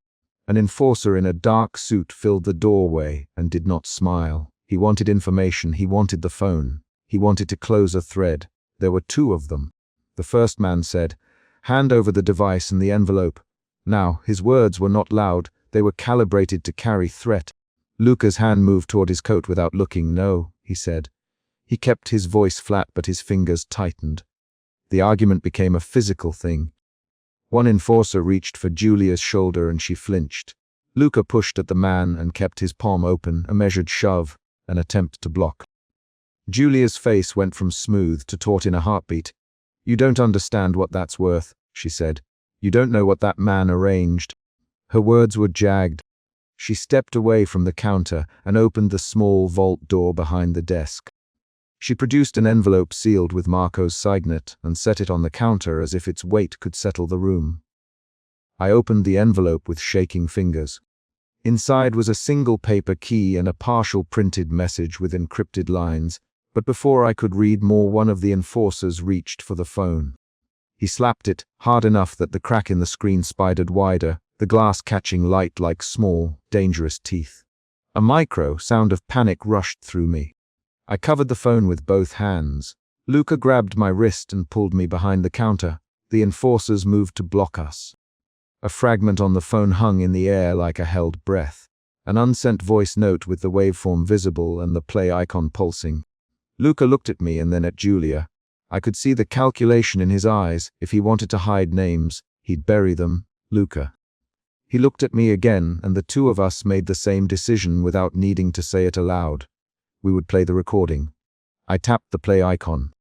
An enforcer in a dark suit filled the doorway and did not smile. He wanted information. He wanted the phone. He wanted to close a thread. There were two of them. The first man said, "Hand over the device and the envelope." Now, his words were not loud. They were calibrated to carry threat. Luca's hand moved toward his coat without looking. "No," he said. He kept his voice flat, but his fingers tightened. The argument became a physical thing. One enforcer reached for Julia's shoulder and she flinched. Luca pushed at the man and kept his palm open, a measured shove, an attempt to block. Julia's face went from smooth to taut in a heartbeat. "You don't understand what that's worth," she said. "You don't know what that man arranged." Her words were jagged. She stepped away from the counter and opened the small vault door behind the desk. She produced an envelope sealed with Marco's signet and set it on the counter as if its weight could settle the room. I opened the envelope with shaking fingers. Inside was a single paper key and a partial printed message with encrypted lines, but before I could read more, one of the enforcers reached for the phone. He slapped it, hard enough that the crack in the screen spidered wider, the glass catching light like small, dangerous teeth. A micro sound of panic rushed through me. I covered the phone with both hands. Luca grabbed my wrist and pulled me behind the counter. The enforcers moved to block us. A fragment on the phone hung in the air like a held breath. An unsent voice note with the waveform visible and the play icon pulsing. Luca looked at me and then at Julia. I could see the calculation in his eyes. If he wanted to hide names, he'd bury them. Luca. He looked at me again, and the two of us made the same decision without needing to say it aloud. We would play the recording. I tapped the play icon.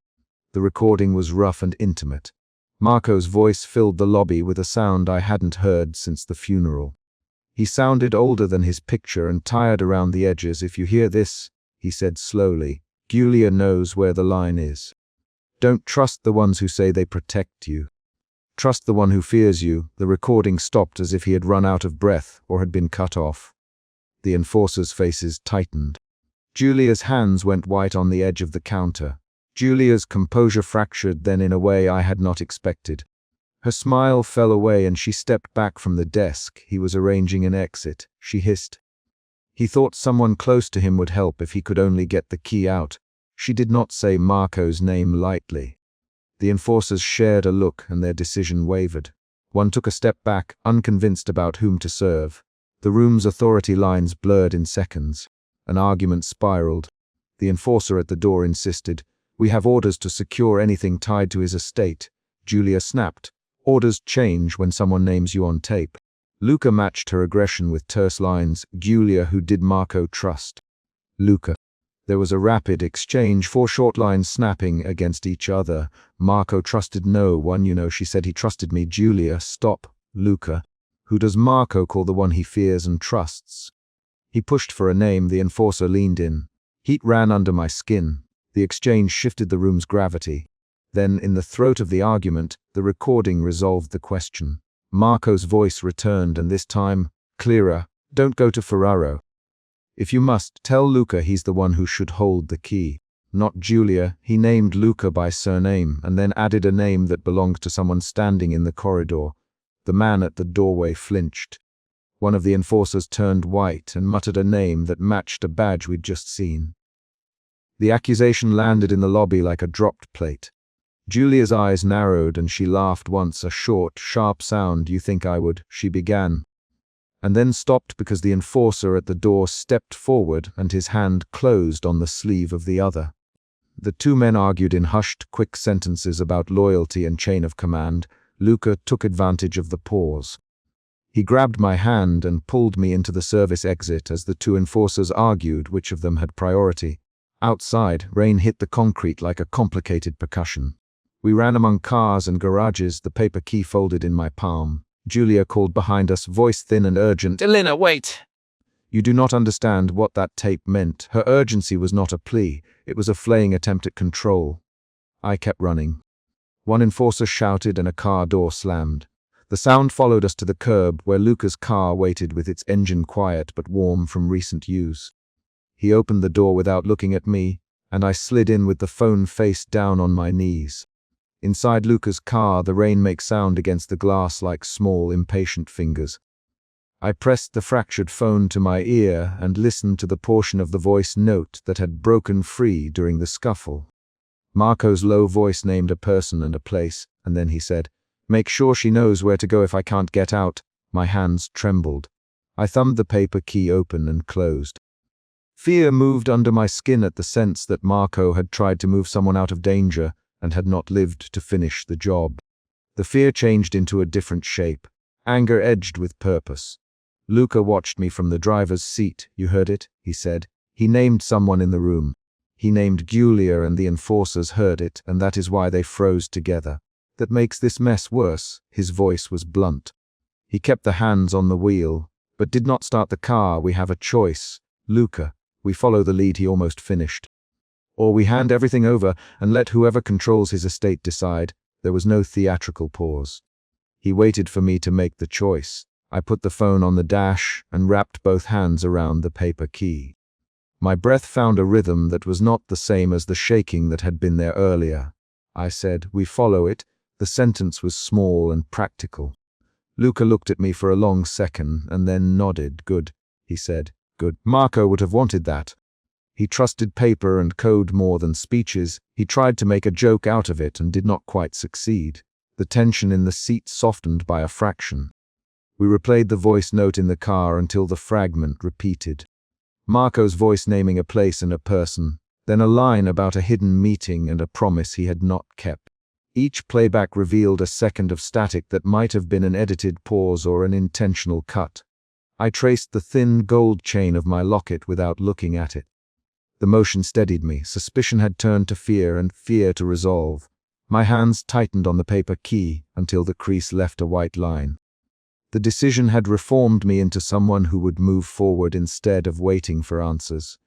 The recording was rough and intimate. Marco's voice filled the lobby with a sound I hadn't heard since the funeral. He sounded older than his picture and tired around the edges. "If you hear this," he said slowly, "Julia knows where the line is. Don't trust the ones who say they protect you. Trust the one who fears you." The recording stopped as if he had run out of breath or had been cut off. The enforcers' faces tightened. Julia's hands went white on the edge of the counter. Julia's composure fractured then in a way I had not expected. Her smile fell away and she stepped back from the desk. He was arranging an exit. She hissed. He thought someone close to him would help if he could only get the key out. She did not say Marco's name lightly. The enforcers shared a look and their decision wavered. One took a step back, unconvinced about whom to serve. The room's authority lines blurred in seconds. An argument spiraled. The enforcer at the door insisted, "We have orders to secure anything tied to his estate." Julia snapped. "Orders change when someone names you on tape." Luca matched her aggression with terse lines. "Julia, who did Marco trust?" Luca. There was a rapid exchange, 4 short lines snapping against each other. Marco trusted no one, she said he trusted me. Julia, stop. Luca. Who does Marco call the one he fears and trusts? He pushed for a name. The enforcer leaned in. Heat ran under my skin. The exchange shifted the room's gravity. Then, in the throat of the argument, the recording resolved the question. Marco's voice returned, and this time, clearer. Don't go to Ferraro. If you must, tell Luca he's the one who should hold the key. Not Julia. He named Luca by surname, and then added a name that belonged to someone standing in the corridor. The man at the doorway flinched. One of the enforcers turned white and muttered a name that matched a badge we'd just seen. The accusation landed in the lobby like a dropped plate. Julia's eyes narrowed and she laughed once, a short, sharp sound. You think I would, she began, and then stopped because the enforcer at the door stepped forward and his hand closed on the sleeve of the other. The 2 men argued in hushed, quick sentences about loyalty and chain of command. Luca took advantage of the pause. He grabbed my hand and pulled me into the service exit as the 2 enforcers argued which of them had priority. Outside, rain hit the concrete like a complicated percussion. We ran among cars and garages, the paper key folded in my palm. Julia called behind us, voice thin and urgent. Elena, wait! You do not understand what that tape meant. Her urgency was not a plea. It was a flaying attempt at control. I kept running. One enforcer shouted and a car door slammed. The sound followed us to the curb where Luca's car waited with its engine quiet but warm from recent use. He opened the door without looking at me, and I slid in with the phone face down on my knees. Inside Luca's car, the rain makes sound against the glass like small, impatient fingers. I pressed the fractured phone to my ear and listened to the portion of the voice note that had broken free during the scuffle. Marco's low voice named a person and a place, and then he said, "Make sure she knows where to go if I can't get out." My hands trembled. I thumbed the paper key open and closed. Fear moved under my skin at the sense that Marco had tried to move someone out of danger and had not lived to finish the job. The fear changed into a different shape, anger edged with purpose. Luca watched me from the driver's seat. You heard it, he said. He named someone in the room. He named Julia, and the enforcers heard it, and that is why they froze together. That makes this mess worse. His voice was blunt. He kept the hands on the wheel, but did not start the car. We have a choice. Luca, we follow the lead. He almost finished. Or we hand everything over and let whoever controls his estate decide. There was no theatrical pause. He waited for me to make the choice. I put the phone on the dash and wrapped both hands around the paper key. My breath found a rhythm that was not the same as the shaking that had been there earlier. I said, "We follow it." The sentence was small and practical. Luca looked at me for a long second and then nodded. "Good," he said. "Good. Marco would have wanted that." He trusted paper and code more than speeches. He tried to make a joke out of it and did not quite succeed. The tension in the seat softened by a fraction. We replayed the voice note in the car until the fragment repeated. Marco's voice naming a place and a person, then a line about a hidden meeting and a promise he had not kept. Each playback revealed a second of static that might have been an edited pause or an intentional cut. I traced the thin gold chain of my locket without looking at it. The motion steadied me. Suspicion had turned to fear and fear to resolve. My hands tightened on the paper key until the crease left a white line. The decision had reformed me into someone who would move forward instead of waiting for answers.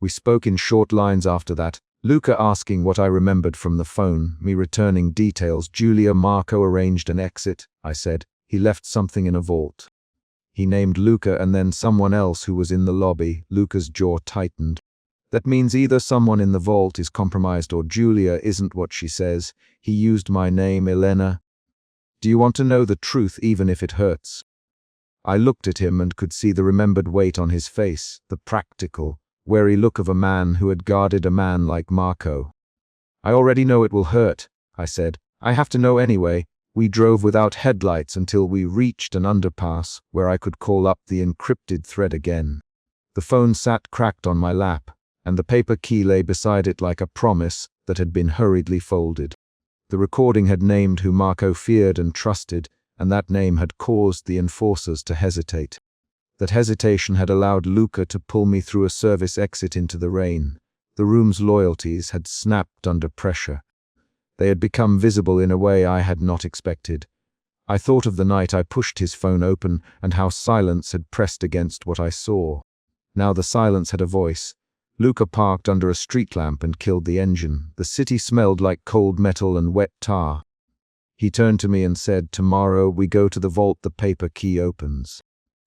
We spoke in short lines after that, Luca asking what I remembered from the phone, me returning details. Julia, Marco arranged an exit, I said. He left something in a vault. He named Luca and then someone else who was in the lobby. Luca's jaw tightened. That means either someone in the vault is compromised or Julia isn't what she says. He used my name, Elena. Do you want to know the truth even if it hurts? I looked at him and could see the remembered weight on his face, the practical, wary look of a man who had guarded a man like Marco. I already know it will hurt, I said. I have to know anyway. We drove without headlights until we reached an underpass where I could call up the encrypted thread again. The phone sat cracked on my lap, and the paper key lay beside it like a promise that had been hurriedly folded. The recording had named who Marco feared and trusted, and that name had caused the enforcers to hesitate. That hesitation had allowed Luca to pull me through a service exit into the rain. The room's loyalties had snapped under pressure. They had become visible in a way I had not expected. I thought of the night I pushed his phone open and how silence had pressed against what I saw. Now the silence had a voice. Luca parked under a street lamp and killed the engine. The city smelled like cold metal and wet tar. He turned to me and said, "Tomorrow we go to the vault the paper key opens.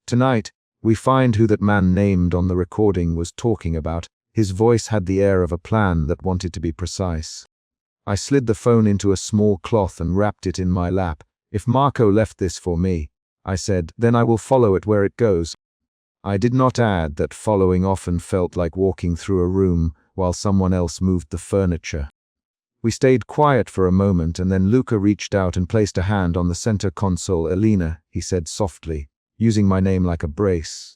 Tonight, we find who that man named on the recording was talking about." His voice had the air of a plan that wanted to be precise. I slid the phone into a small cloth and wrapped it in my lap. "If Marco left this for me," I said, "then I will follow it where it goes." I did not add that following often felt like walking through a room while someone else moved the furniture. We stayed quiet for a moment, and then Luca reached out and placed a hand on the center console. "Elena," he said softly, using my name like a brace.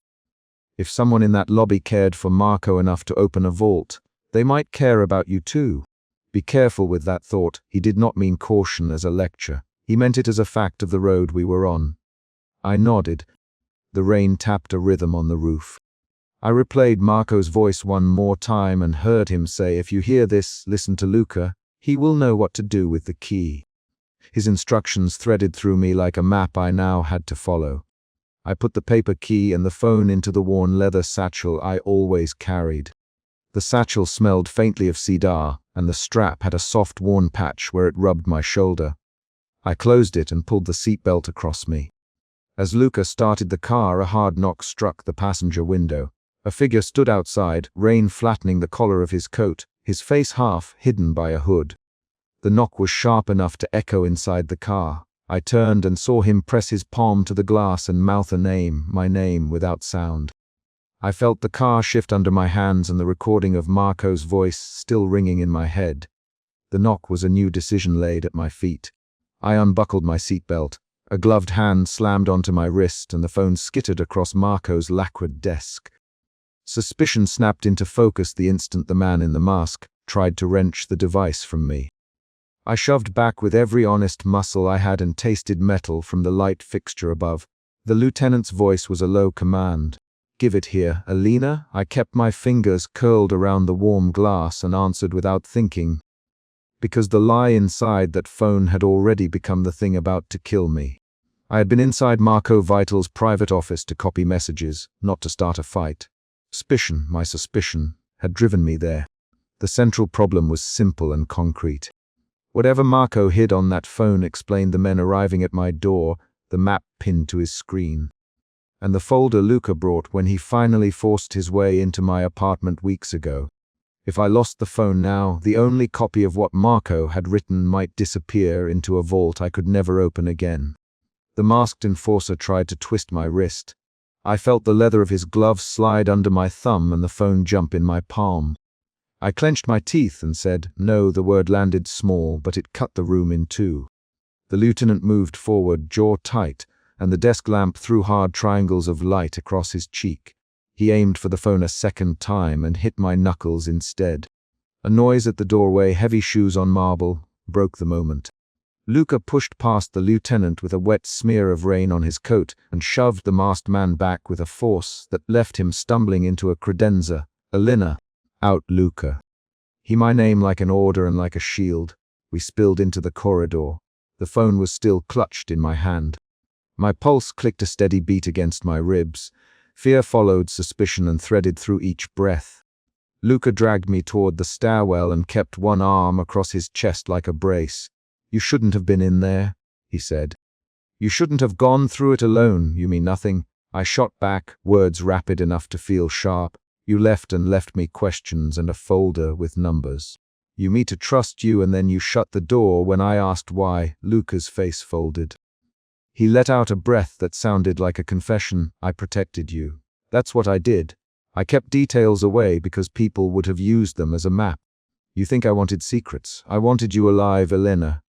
"If someone in that lobby cared for Marco enough to open a vault, they might care about you too. Be careful with that thought." He did not mean caution as a lecture. He meant it as a fact of the road we were on. I nodded. The rain tapped a rhythm on the roof. I replayed Marco's voice one more time and heard him say, "If you hear this, listen to Luca. He will know what to do with the key." His instructions threaded through me like a map I now had to follow. I put the paper key and the phone into the worn leather satchel I always carried. The satchel smelled faintly of cedar, and the strap had a soft worn patch where it rubbed my shoulder. I closed it and pulled the seatbelt across me. As Luca started the car, a hard knock struck the passenger window. A figure stood outside, rain flattening the collar of his coat, his face half hidden by a hood. The knock was sharp enough to echo inside the car. I turned and saw him press his palm to the glass and mouth a name, my name, without sound. I felt the car shift under my hands and the recording of Marco's voice still ringing in my head. The knock was a new decision laid at my feet. I unbuckled my seatbelt. A gloved hand slammed onto my wrist and the phone skittered across Marco's lacquered desk. Suspicion snapped into focus the instant the man in the mask tried to wrench the device from me. I shoved back with every honest muscle I had and tasted metal from the light fixture above. The lieutenant's voice was a low command. "Give it here, Elena." I kept my fingers curled around the warm glass and answered without thinking, because the lie inside that phone had already become the thing about to kill me. I had been inside Marco Vital's private office to copy messages, not to start a fight. My suspicion, had driven me there. The central problem was simple and concrete. Whatever Marco hid on that phone explained the men arriving at my door, the map pinned to his screen, and the folder Luca brought when he finally forced his way into my apartment weeks ago. If I lost the phone now, the only copy of what Marco had written might disappear into a vault I could never open again. The masked enforcer tried to twist my wrist. I felt the leather of his glove slide under my thumb and the phone jump in my palm. I clenched my teeth and said, "No." The word landed small, but it cut the room in two. The lieutenant moved forward, jaw tight, and the desk lamp threw hard triangles of light across his cheek. He aimed for the phone a second time and hit my knuckles instead. A noise at the doorway, heavy shoes on marble, broke the moment. Luca pushed past the lieutenant with a wet smear of rain on his coat and shoved the masked man back with a force that left him stumbling into a credenza. "Elena." "Out, Luca." He my name like an order and like a shield. We spilled into the corridor. The phone was still clutched in my hand. My pulse clicked a steady beat against my ribs. Fear followed suspicion and threaded through each breath. Luca dragged me toward the stairwell and kept one arm across his chest like a brace. "You shouldn't have been in there," he said. "You shouldn't have gone through it alone. You mean nothing." I shot back, words rapid enough to feel sharp. "You left me questions and a folder with numbers. You me to trust you and then you shut the door when I asked why." Luca's face folded. He let out a breath that sounded like a confession. "I protected you. That's what I did. I kept details away because people would have used them as a map. You think I wanted secrets? I wanted you alive, Elena.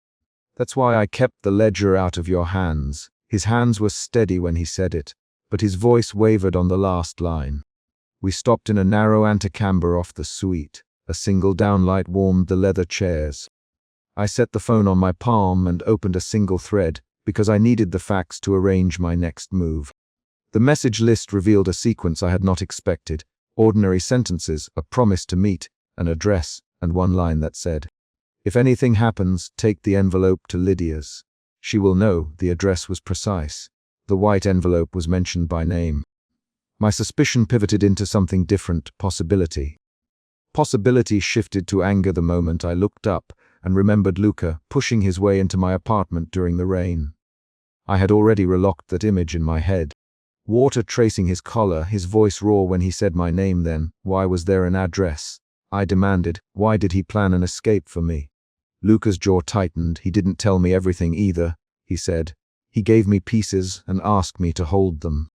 That's why I kept the ledger out of your hands." His hands were steady when he said it, but his voice wavered on the last line. We stopped in a narrow antechamber off the suite. A single downlight warmed the leather chairs. I set the phone on my palm and opened a single thread, because I needed the facts to arrange my next move. The message list revealed a sequence I had not expected. Ordinary sentences, a promise to meet, an address, and one line that said, "If anything happens, take the envelope to Lydia's. She will know." The address was precise. The white envelope was mentioned by name. My suspicion pivoted into something different, possibility. Possibility shifted to anger the moment I looked up and remembered Luca pushing his way into my apartment during the rain. I had already relocked that image in my head. Water tracing his collar, his voice raw when he said my name then. Why was there an address? I demanded. Why did he plan an escape for me? Luca's jaw tightened. He didn't tell me everything either, he said. He gave me pieces and asked me to hold them.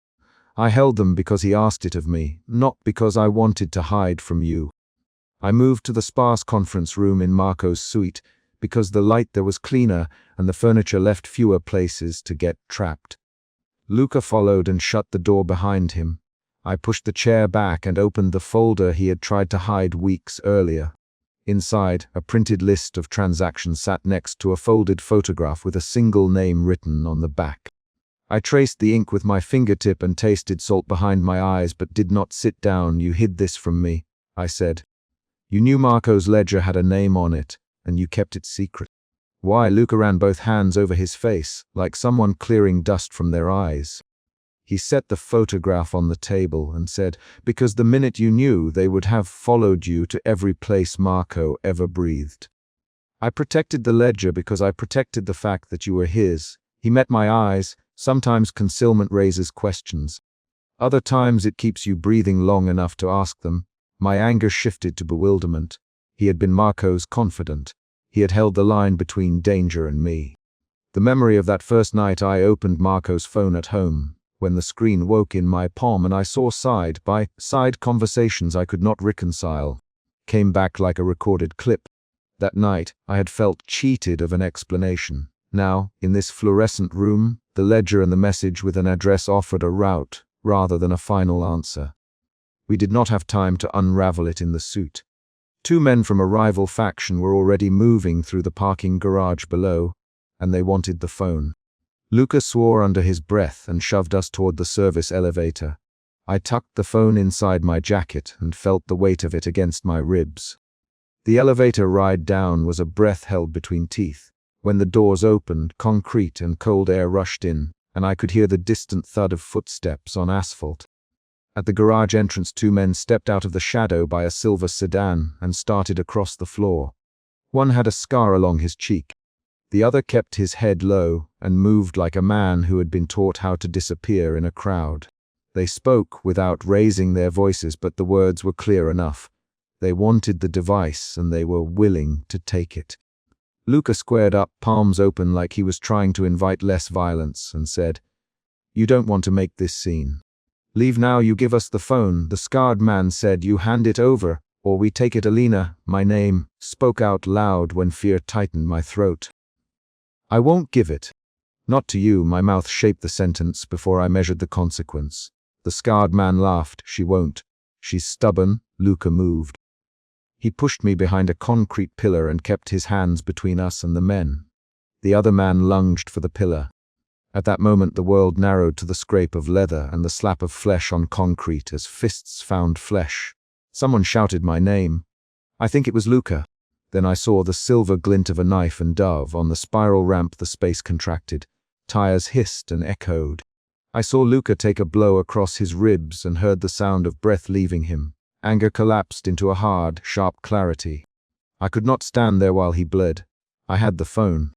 I held them because he asked it of me, not because I wanted to hide from you. I moved to the sparse conference room in Marco's suite because the light there was cleaner and the furniture left fewer places to get trapped. Luca followed and shut the door behind him. I pushed the chair back and opened the folder he had tried to hide weeks earlier. Inside, a printed list of transactions sat next to a folded photograph with a single name written on the back. I traced the ink with my fingertip and tasted salt behind my eyes, but did not sit down. "You hid this from me," I said. "You knew Marco's ledger had a name on it, and you kept it secret." Why? Luca ran both hands over his face, like someone clearing dust from their eyes. He set the photograph on the table and said, "Because the minute you knew, they would have followed you to every place Marco ever breathed." I protected the ledger because I protected the fact that you were his. He met my eyes. Sometimes concealment raises questions. Other times it keeps you breathing long enough to ask them. My anger shifted to bewilderment. He had been Marco's confidant. He had held the line between danger and me. The memory of that first night I opened Marco's phone at home, when the screen woke in my palm and I saw side-by-side conversations I could not reconcile, came back like a recorded clip. That night, I had felt cheated of an explanation. Now, in this fluorescent room, the ledger and the message with an address offered a route rather than a final answer. We did not have time to unravel it in the suit. Two men from a rival faction were already moving through the parking garage below, and they wanted the phone. Luca swore under his breath and shoved us toward the service elevator. I tucked the phone inside my jacket and felt the weight of it against my ribs. The elevator ride down was a breath held between teeth. When the doors opened, concrete and cold air rushed in, and I could hear the distant thud of footsteps on asphalt. At the garage entrance, two men stepped out of the shadow by a silver sedan and started across the floor. One had a scar along his cheek. The other kept his head low and moved like a man who had been taught how to disappear in a crowd. They spoke without raising their voices, but the words were clear enough. They wanted the device and they were willing to take it. Luca squared up, palms open like he was trying to invite less violence, and said, "You don't want to make this scene. Leave now. You give us the phone." The scarred man said, "You hand it over, or we take it." Alina, my name, spoke out loud when fear tightened my throat. "I won't give it. Not to you." My mouth shaped the sentence before I measured the consequence. The scarred man laughed. "She won't. She's stubborn." Luca moved. He pushed me behind a concrete pillar and kept his hands between us and the men. The other man lunged for the pillar. At that moment the world narrowed to the scrape of leather and the slap of flesh on concrete as fists found flesh. Someone shouted my name. I think it was Luca. Then I saw the silver glint of a knife and dove. On the spiral ramp the space contracted. Tires hissed and echoed. I saw Luca take a blow across his ribs and heard the sound of breath leaving him. Anger collapsed into a hard, sharp clarity. I could not stand there while he bled. I had the phone.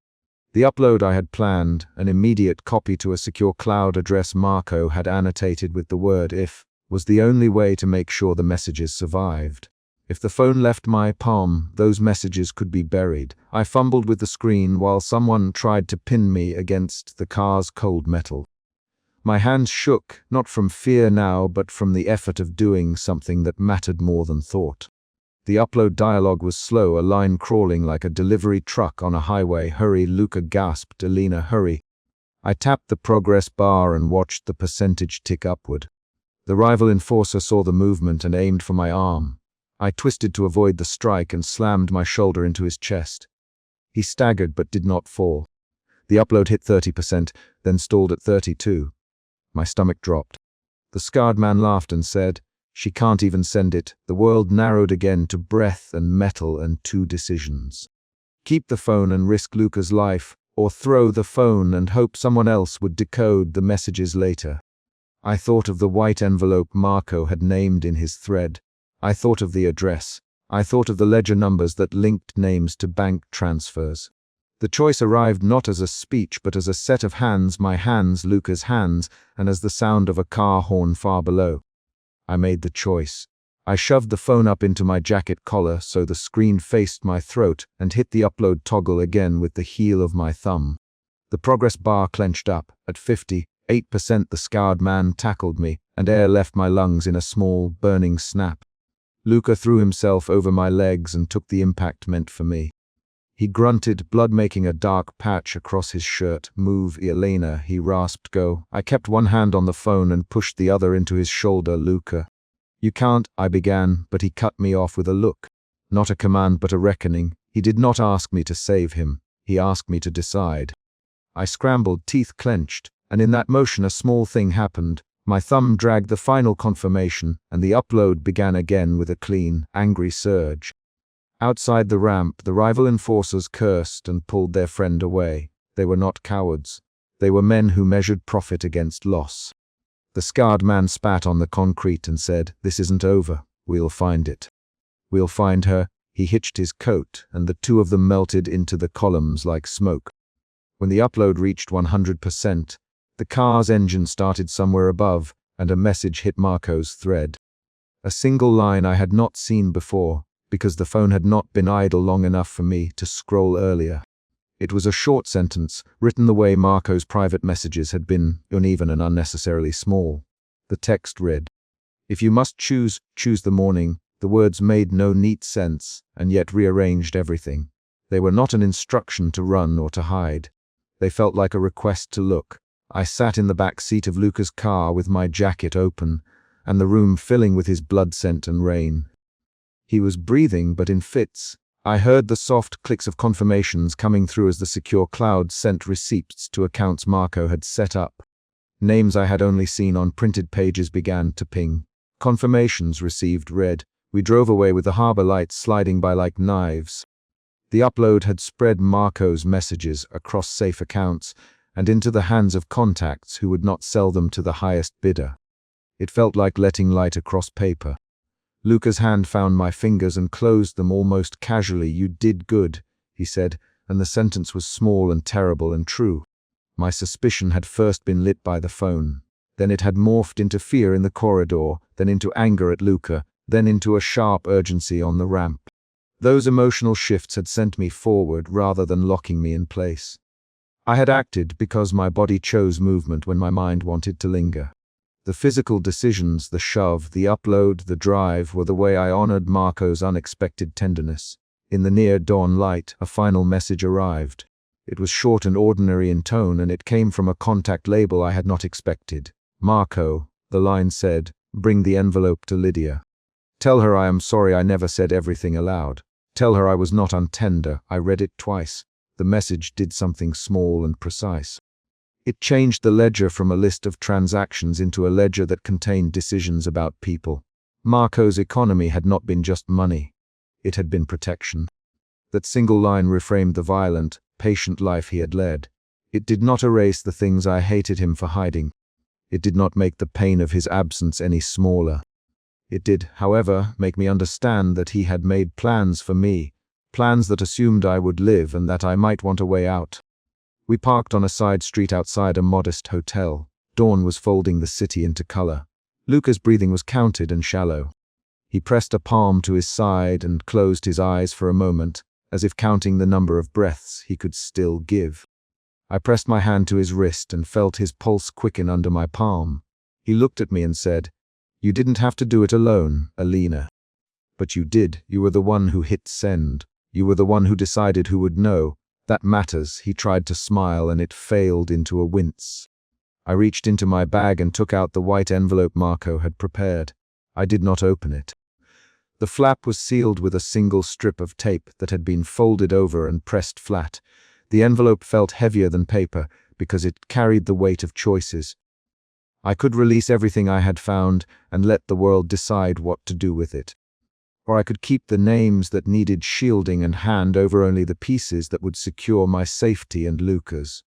The upload I had planned, an immediate copy to a secure cloud address Marco had annotated with the word "if," was the only way to make sure the messages survived. If the phone left my palm, those messages could be buried. I fumbled with the screen while someone tried to pin me against the car's cold metal. My hands shook, not from fear now, but from the effort of doing something that mattered more than thought. The upload dialogue was slow, a line crawling like a delivery truck on a highway. "Hurry," Luca gasped. "Alina, hurry." I tapped the progress bar and watched the percentage tick upward. The rival enforcer saw the movement and aimed for my arm. I twisted to avoid the strike and slammed my shoulder into his chest. He staggered but did not fall. The upload hit 30%, then stalled at 32%. My stomach dropped. The scarred man laughed and said, She can't even send it. The world narrowed again to breath and metal and two decisions. Keep the phone and risk Luca's life, or throw the phone and hope someone else would decode the messages later. I thought of the white envelope Marco had named in his thread. I thought of the address. I thought of the ledger numbers that linked names to bank transfers. The choice arrived not as a speech but as a set of hands, my hands, Luca's hands, and as the sound of a car horn far below. I made the choice. I shoved the phone up into my jacket collar so the screen faced my throat and hit the upload toggle again with the heel of my thumb. The progress bar clenched up. At 58%, the scarred man tackled me, and air left my lungs in a small, burning snap. Luca threw himself over my legs and took the impact meant for me. He grunted, blood making a dark patch across his shirt. Move, Elena, he rasped. Go. I kept one hand on the phone and pushed the other into his shoulder. Luca. You can't, I began, but he cut me off with a look. Not a command but a reckoning. He did not ask me to save him. He asked me to decide. I scrambled, teeth clenched, and in that motion a small thing happened. My thumb dragged the final confirmation, and the upload began again with a clean, angry surge. Outside the ramp, the rival enforcers cursed and pulled their friend away. They were not cowards. They were men who measured profit against loss. The scarred man spat on the concrete and said, "This isn't over. We'll find it. We'll find her." He hitched his coat, and the two of them melted into the columns like smoke. When the upload reached 100%, the car's engine started somewhere above, and a message hit Marco's thread. A single line I had not seen before, because the phone had not been idle long enough for me to scroll earlier. It was a short sentence, written the way Marco's private messages had been, uneven and unnecessarily small. The text read, "If you must choose, choose the morning." The words made no neat sense, and yet rearranged everything. They were not an instruction to run or to hide. They felt like a request to look. I sat in the back seat of Luca's car with my jacket open, and the room filling with his blood scent and rain. He was breathing, but in fits. I heard the soft clicks of confirmations coming through as the secure cloud sent receipts to accounts Marco had set up. Names I had only seen on printed pages began to ping. Confirmations received read. We drove away with the harbor lights sliding by like knives. The upload had spread Marco's messages across safe accounts and into the hands of contacts who would not sell them to the highest bidder. It felt like letting light across paper. Luca's hand found my fingers and closed them almost casually. "You did good," he said, and the sentence was small and terrible and true. My suspicion had first been lit by the phone. Then it had morphed into fear in the corridor, then into anger at Luca, then into a sharp urgency on the ramp. Those emotional shifts had sent me forward rather than locking me in place. I had acted because my body chose movement when my mind wanted to linger. The physical decisions, the shove, the upload, the drive, were the way I honored Marco's unexpected tenderness. In the near dawn light, a final message arrived. It was short and ordinary in tone, and it came from a contact label I had not expected. "Marco," the line said, "bring the envelope to Lydia. Tell her I am sorry I never said everything aloud. Tell her I was not untender." I read it twice. The message did something small and precise. It changed the ledger from a list of transactions into a ledger that contained decisions about people. Marco's economy had not been just money. It had been protection. That single line reframed the violent, patient life he had led. It did not erase the things I hated him for hiding. It did not make the pain of his absence any smaller. It did, however, make me understand that he had made plans for me, plans that assumed I would live and that I might want a way out. We parked on a side street outside a modest hotel. Dawn was folding the city into color. Luca's breathing was counted and shallow. He pressed a palm to his side and closed his eyes for a moment, as if counting the number of breaths he could still give. I pressed my hand to his wrist and felt his pulse quicken under my palm. He looked at me and said, "You didn't have to do it alone, Elena. But you did. You were the one who hit send. You were the one who decided who would know. That matters." He tried to smile, and it failed into a wince. I reached into my bag and took out the white envelope Marco had prepared. I did not open it. The flap was sealed with a single strip of tape that had been folded over and pressed flat. The envelope felt heavier than paper because it carried the weight of choices. I could release everything I had found and let the world decide what to do with it. Or I could keep the names that needed shielding and hand over only the pieces that would secure my safety and Luca's.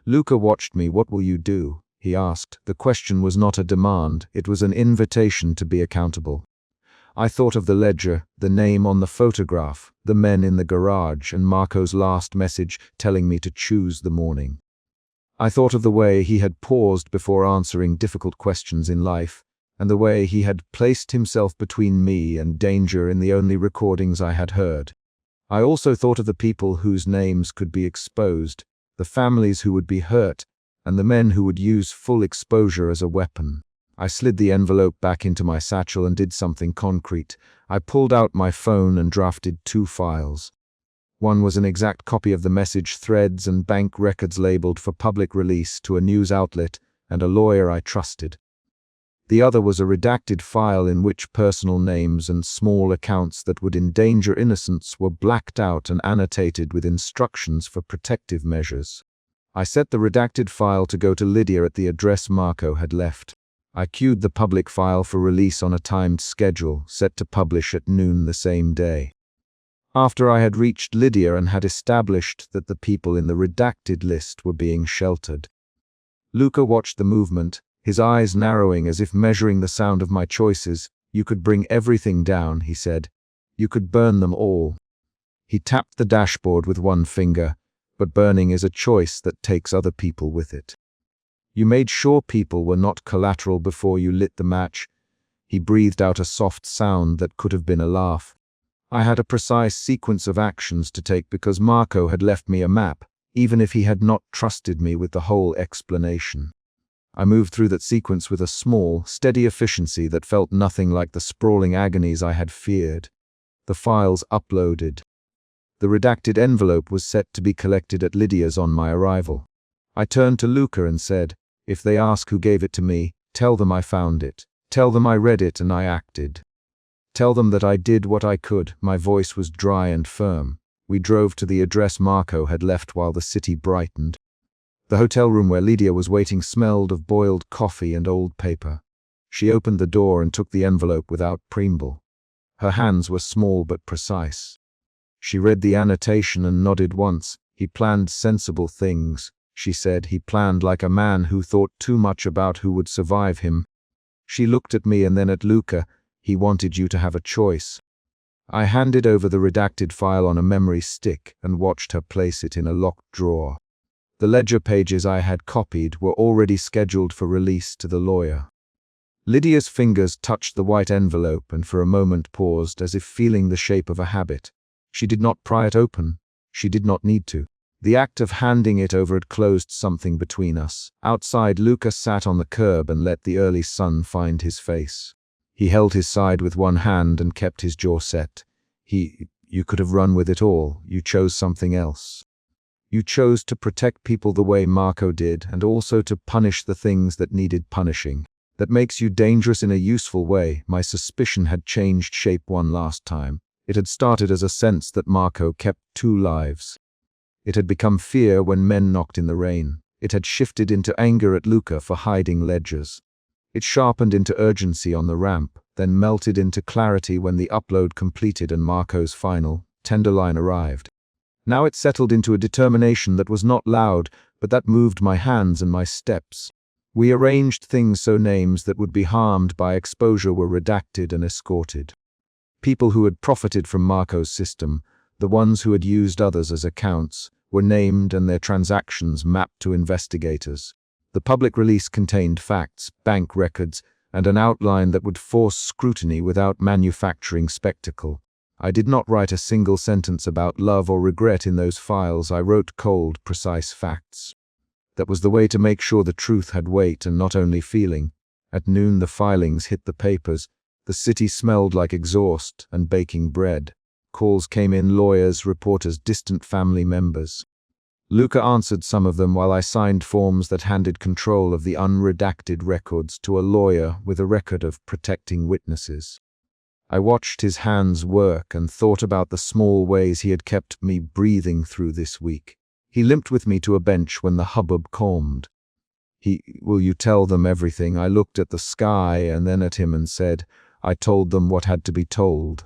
Luca watched me. "What will you do?" he asked. The question was not a demand, it was an invitation to be accountable. I thought of the ledger, the name on the photograph, the men in the garage, and Marco's last message telling me to choose the morning. I thought of the way he had paused before answering difficult questions in life, and the way he had placed himself between me and danger in the only recordings I had heard. I also thought of the people whose names could be exposed, the families who would be hurt, and the men who would use full exposure as a weapon. I slid the envelope back into my satchel and did something concrete. I pulled out my phone and drafted 2 files. One was an exact copy of the message threads and bank records labeled for public release to a news outlet and a lawyer I trusted. The other was a redacted file in which personal names and small accounts that would endanger innocents were blacked out and annotated with instructions for protective measures. I set the redacted file to go to Lydia at the address Marco had left. I queued the public file for release on a timed schedule, set to publish at noon the same day. After I had reached Lydia and had established that the people in the redacted list were being sheltered. Luca watched the movement, his eyes narrowing as if measuring the sound of my choices. "You could bring everything down," he said. "You could burn them all." He tapped the dashboard with one finger, but burning is a choice that takes other people with it. "You made sure people were not collateral before you lit the match." He breathed out a soft sound that could have been a laugh. I had a precise sequence of actions to take because Marco had left me a map, even if he had not trusted me with the whole explanation. I moved through that sequence with a small, steady efficiency that felt nothing like the sprawling agonies I had feared. The files uploaded. The redacted envelope was set to be collected at Lydia's on my arrival. I turned to Luca and said, "If they ask who gave it to me, tell them I found it. Tell them I read it and I acted. Tell them that I did what I could." My voice was dry and firm. We drove to the address Marco had left while the city brightened. The hotel room where Lydia was waiting smelled of boiled coffee and old paper. She opened the door and took the envelope without preamble. Her hands were small but precise. She read the annotation and nodded once. "He planned sensible things," she said. "He planned like a man who thought too much about who would survive him." She looked at me and then at Luca. "He wanted you to have a choice." I handed over the redacted file on a memory stick and watched her place it in a locked drawer. The ledger pages I had copied were already scheduled for release to the lawyer. Lydia's fingers touched the white envelope and for a moment paused as if feeling the shape of a habit. She did not pry it open. She did not need to. The act of handing it over had closed something between us. Outside, Luca sat on the curb and let the early sun find his face. He held his side with one hand and kept his jaw set. "You could have run with it all. You chose something else. You chose to protect people the way Marco did and also to punish the things that needed punishing. That makes you dangerous in a useful way." My suspicion had changed shape one last time. It had started as a sense that Marco kept 2 lives. It had become fear when men knocked in the rain. It had shifted into anger at Luca for hiding ledgers. It sharpened into urgency on the ramp, then melted into clarity when the upload completed and Marco's final, tender line arrived. Now it settled into a determination that was not loud, but that moved my hands and my steps. We arranged things so names that would be harmed by exposure were redacted and escorted. People who had profited from Marco's system, the ones who had used others as accounts, were named and their transactions mapped to investigators. The public release contained facts, bank records, and an outline that would force scrutiny without manufacturing spectacle. I did not write a single sentence about love or regret in those files. I wrote cold, precise facts. That was the way to make sure the truth had weight and not only feeling. At noon the filings hit the papers. The city smelled like exhaust and baking bread. Calls came in, lawyers, reporters, distant family members. Luca answered some of them while I signed forms that handed control of the unredacted records to a lawyer with a record of protecting witnesses. I watched his hands work and thought about the small ways he had kept me breathing through this week. He limped with me to a bench when the hubbub calmed. Will you tell them everything? I looked at the sky and then at him and said, I told them what had to be told.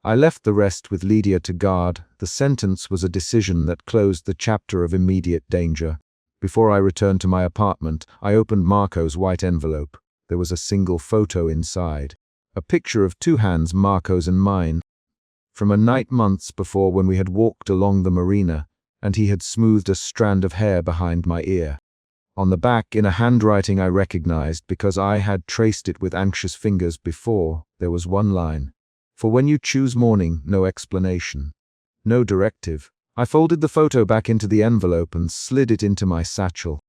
I left the rest with Lydia to guard. The sentence was a decision that closed the chapter of immediate danger. Before I returned to my apartment, I opened Marco's white envelope. There was a single photo inside. A picture of two hands, Marco's and mine, from a night months before when we had walked along the marina, and he had smoothed a strand of hair behind my ear. On the back, in a handwriting I recognized because I had traced it with anxious fingers before, there was one line. For when you choose morning, no explanation, no directive. I folded the photo back into the envelope and slid it into my satchel.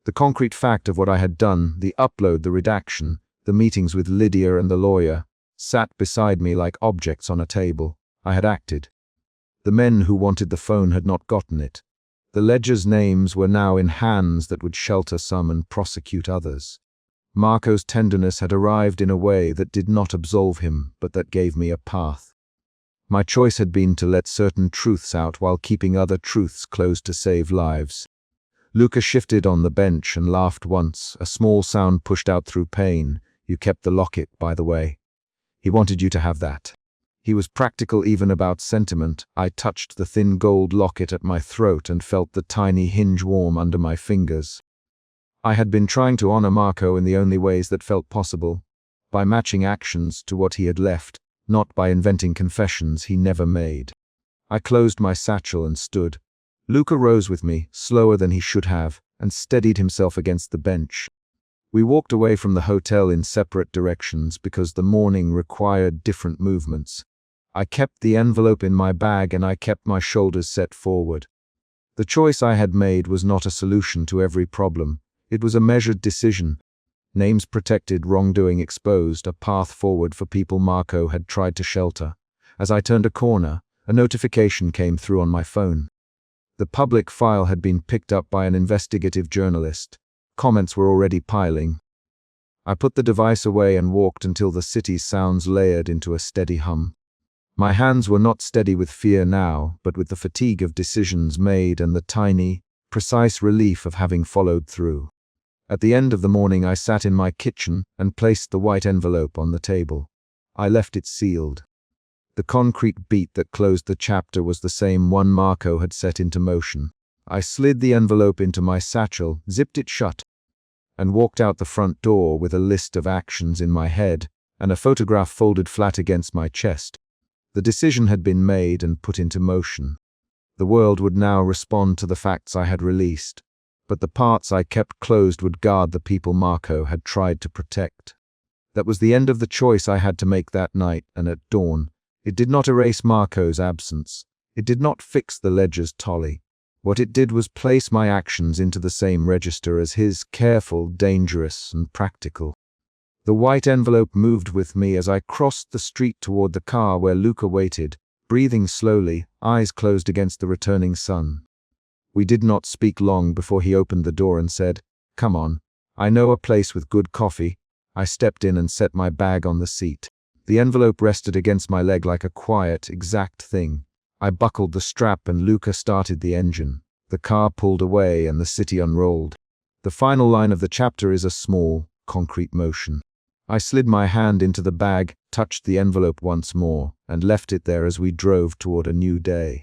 The concrete fact of what I had done, the upload, the redaction, the meetings with Lydia and the lawyer, sat beside me like objects on a table. I had acted. The men who wanted the phone had not gotten it. The ledger's names were now in hands that would shelter some and prosecute others. Marco's tenderness had arrived in a way that did not absolve him, but that gave me a path. My choice had been to let certain truths out while keeping other truths closed to save lives. Luca shifted on the bench and laughed once, a small sound pushed out through pain. You kept the locket, by the way. He wanted you to have that. He was practical even about sentiment. I touched the thin gold locket at my throat and felt the tiny hinge warm under my fingers. I had been trying to honor Marco in the only ways that felt possible, by matching actions to what he had left, not by inventing confessions he never made. I closed my satchel and stood. Luca rose with me, slower than he should have, and steadied himself against the bench. We walked away from the hotel in separate directions because the morning required different movements. I kept the envelope in my bag and I kept my shoulders set forward. The choice I had made was not a solution to every problem. It was a measured decision. Names protected, wrongdoing exposed, a path forward for people Marco had tried to shelter. As I turned a corner, a notification came through on my phone. The public file had been picked up by an investigative journalist. Comments were already piling. I put the device away and walked until the city's sounds layered into a steady hum. My hands were not steady with fear now, but with the fatigue of decisions made and the tiny, precise relief of having followed through. At the end of the morning I sat in my kitchen and placed the white envelope on the table. I left it sealed. The concrete beat that closed the chapter was the same one Marco had set into motion. I slid the envelope into my satchel, zipped it shut, and walked out the front door with a list of actions in my head and a photograph folded flat against my chest. The decision had been made and put into motion. The world would now respond to the facts I had released, but the parts I kept closed would guard the people Marco had tried to protect. That was the end of the choice I had to make that night, and at dawn, it did not erase Marco's absence. It did not fix the ledger's tally. What it did was place my actions into the same register as his, careful, dangerous, and practical. The white envelope moved with me as I crossed the street toward the car where Luca waited, breathing slowly, eyes closed against the returning sun. We did not speak long before he opened the door and said, "Come on, I know a place with good coffee." I stepped in and set my bag on the seat. The envelope rested against my leg like a quiet, exact thing. I buckled the strap and Luca started the engine. The car pulled away and the city unrolled. The final line of the chapter is a small, concrete motion. I slid my hand into the bag, touched the envelope once more, and left it there as we drove toward a new day.